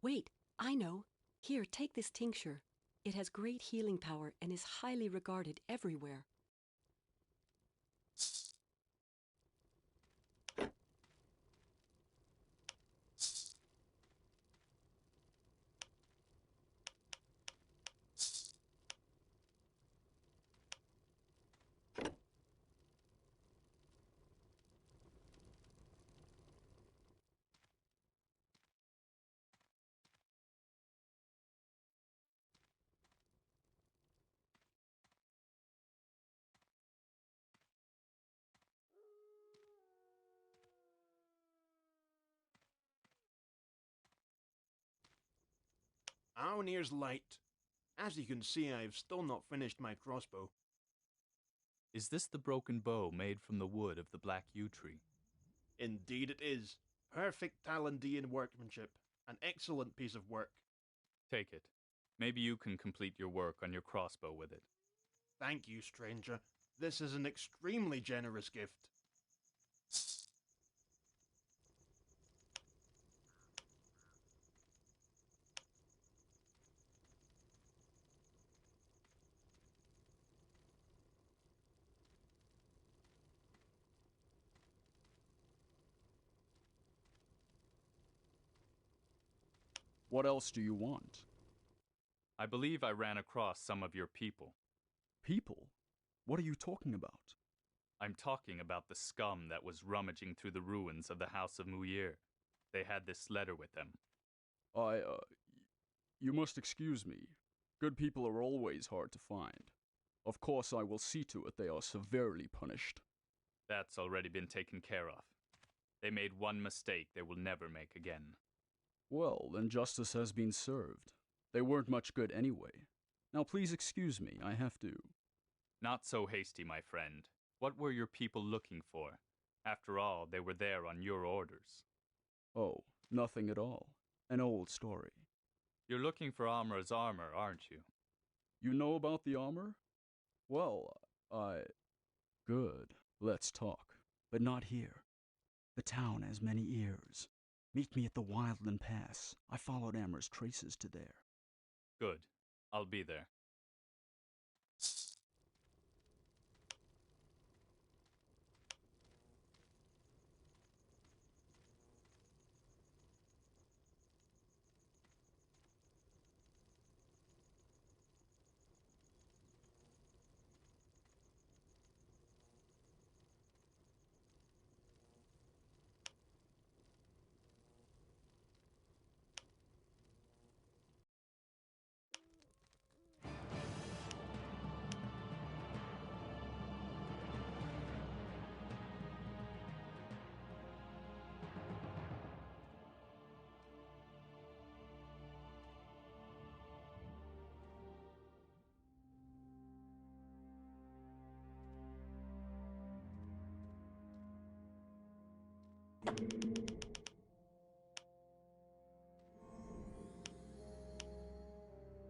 Wait, I know. Here, take this tincture. It has great healing power and is highly regarded everywhere. Aonir's light. As you can see, I've still not finished my crossbow. Is this the broken bow made from the wood of the black yew tree? Indeed it is. Perfect Talandian workmanship. An excellent piece of work. Take it. Maybe you can complete your work on your crossbow with it. Thank you, stranger. This is an extremely generous gift. What else do you want? I believe I ran across some of your people. People? What are you talking about? I'm talking about the scum that was rummaging through the ruins of the House of Muir. They had this letter with them. You must excuse me. Good people are always hard to find. Of course, I will see to it they are severely punished. That's already been taken care of. They made one mistake they will never make again. Well, then justice has been served. They weren't much good anyway. Now please excuse me, I have to... Not so hasty, my friend. What were your people looking for? After all, they were there on your orders. Oh, nothing at all. An old story. You're looking for Amra's armor, aren't you? You know about the armor? Well, Good. Let's talk. But not here. The town has many ears. Meet me at the Wildland Pass. I followed Amra's traces to there. Good. I'll be there.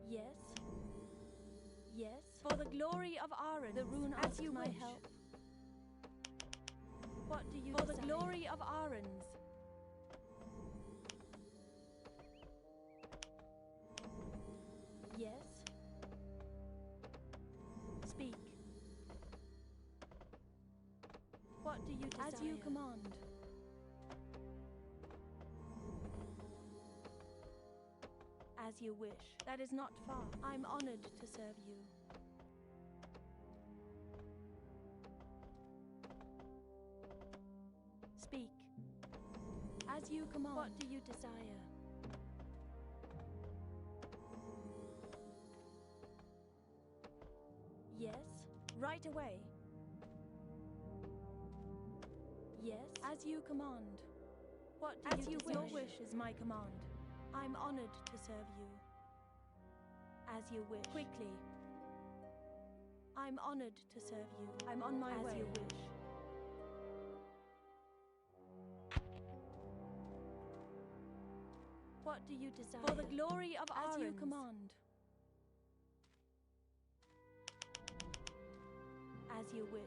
Yes? Yes? For the glory of Aaron, the rune asks my help. What do you For the glory of Aaron's. Yes? Speak. What do you desire? As you command. As you wish. That is not far. I'm honored to serve you. Speak. As you command. What do you desire? Yes. Right away. Yes. As you command. What do you desire? Your wish is my command. I'm honored to serve you. As you wish. Quickly. I'm honored to serve you. I'm on my way. As you wish. What do you desire? For the glory of As you command. As you wish.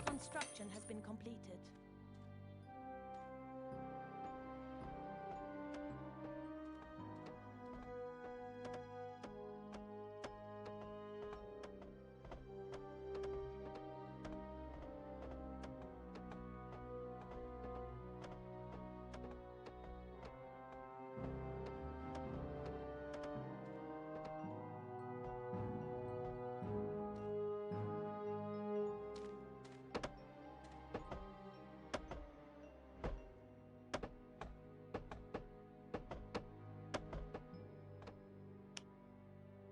Construction has been completed.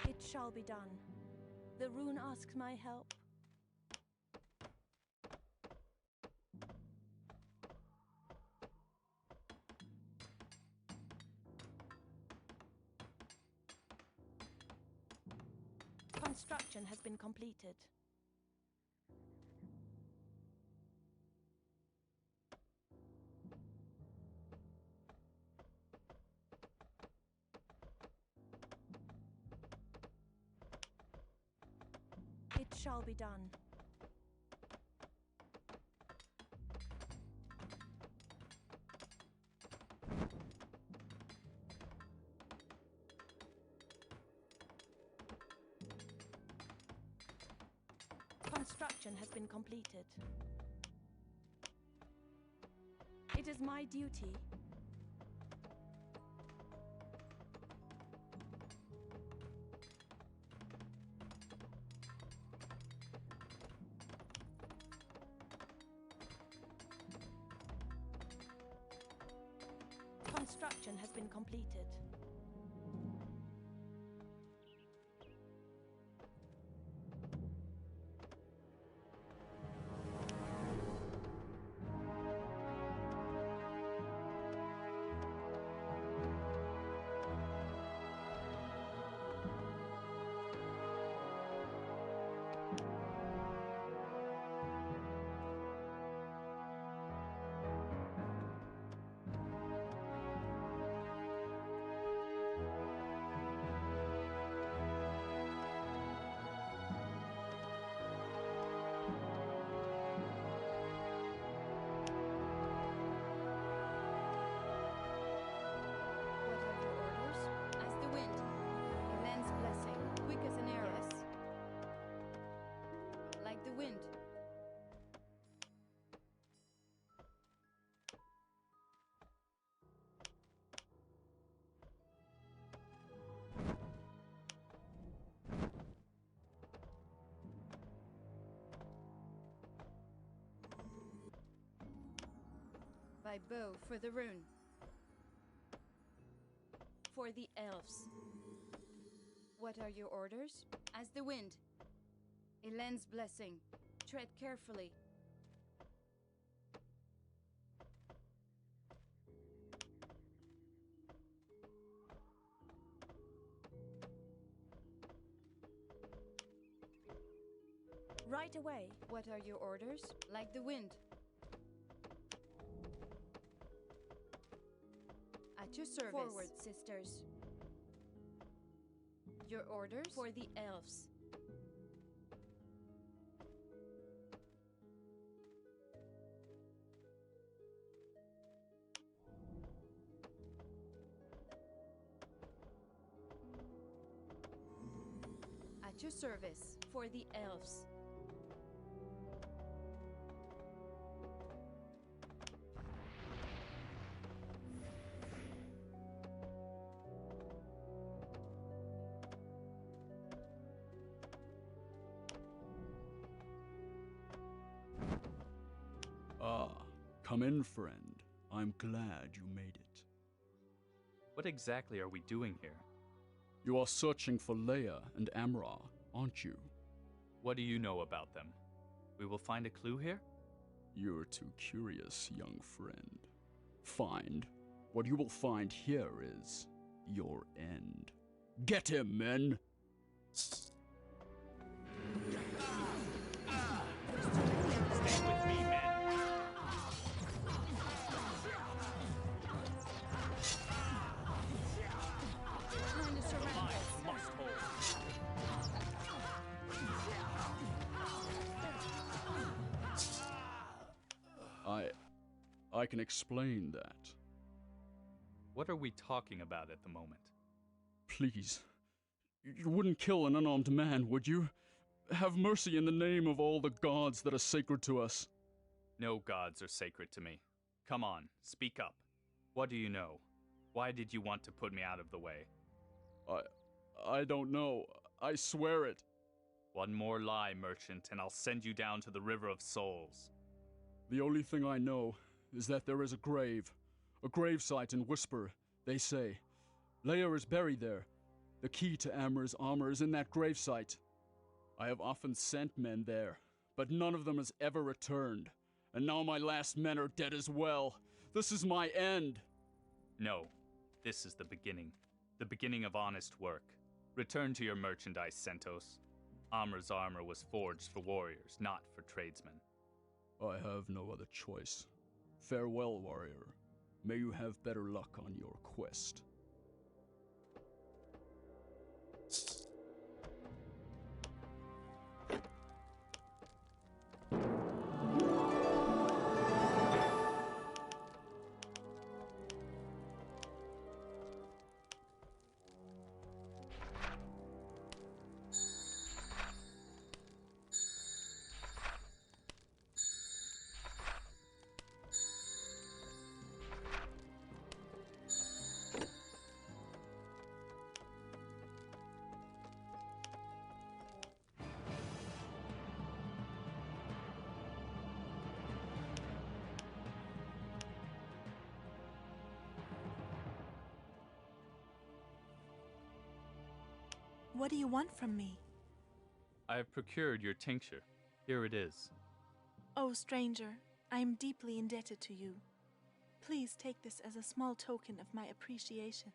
It shall be done. The rune asks my help. Construction has been completed. It shall be done. Construction has been completed. It is my duty. Construction has been completed. By bow for the rune. For the elves. What are your orders? As the wind. Elend's blessing. Tread carefully. Right away. What are your orders? Like the wind. At your service. Forward, sisters. Your orders? For the elves. At your service. For the elves. Come in, friend. I'm glad you made it. What exactly are we doing here? You are searching for Lea and Amra, aren't you? What do you know about them? We will find a clue here? You're too curious, young friend. Find. What you will find here is your end. Get him, men! Stay with me, men. I can explain that. What are we talking about at the moment? Please. You wouldn't kill an unarmed man, would you? Have mercy in the name of all the gods that are sacred to us. No gods are sacred to me. Come on, speak up. What do you know? Why did you want to put me out of the way? I don't know. I swear it. One more lie, merchant, and I'll send you down to the River of Souls. The only thing I know is that there is a gravesite in Whisper, they say. Lea is buried there. The key to Amra's armor is in that gravesite. I have often sent men there, but none of them has ever returned. And now my last men are dead as well. This is my end. No, this is the beginning of honest work. Return to your merchandise, Sentos. Amra's armor was forged for warriors, not for tradesmen. I have no other choice. Farewell, warrior. May you have better luck on your quest. What do you want from me? I have procured your tincture. Here it is. Oh, stranger, I am deeply indebted to you. Please take this as a small token of my appreciation.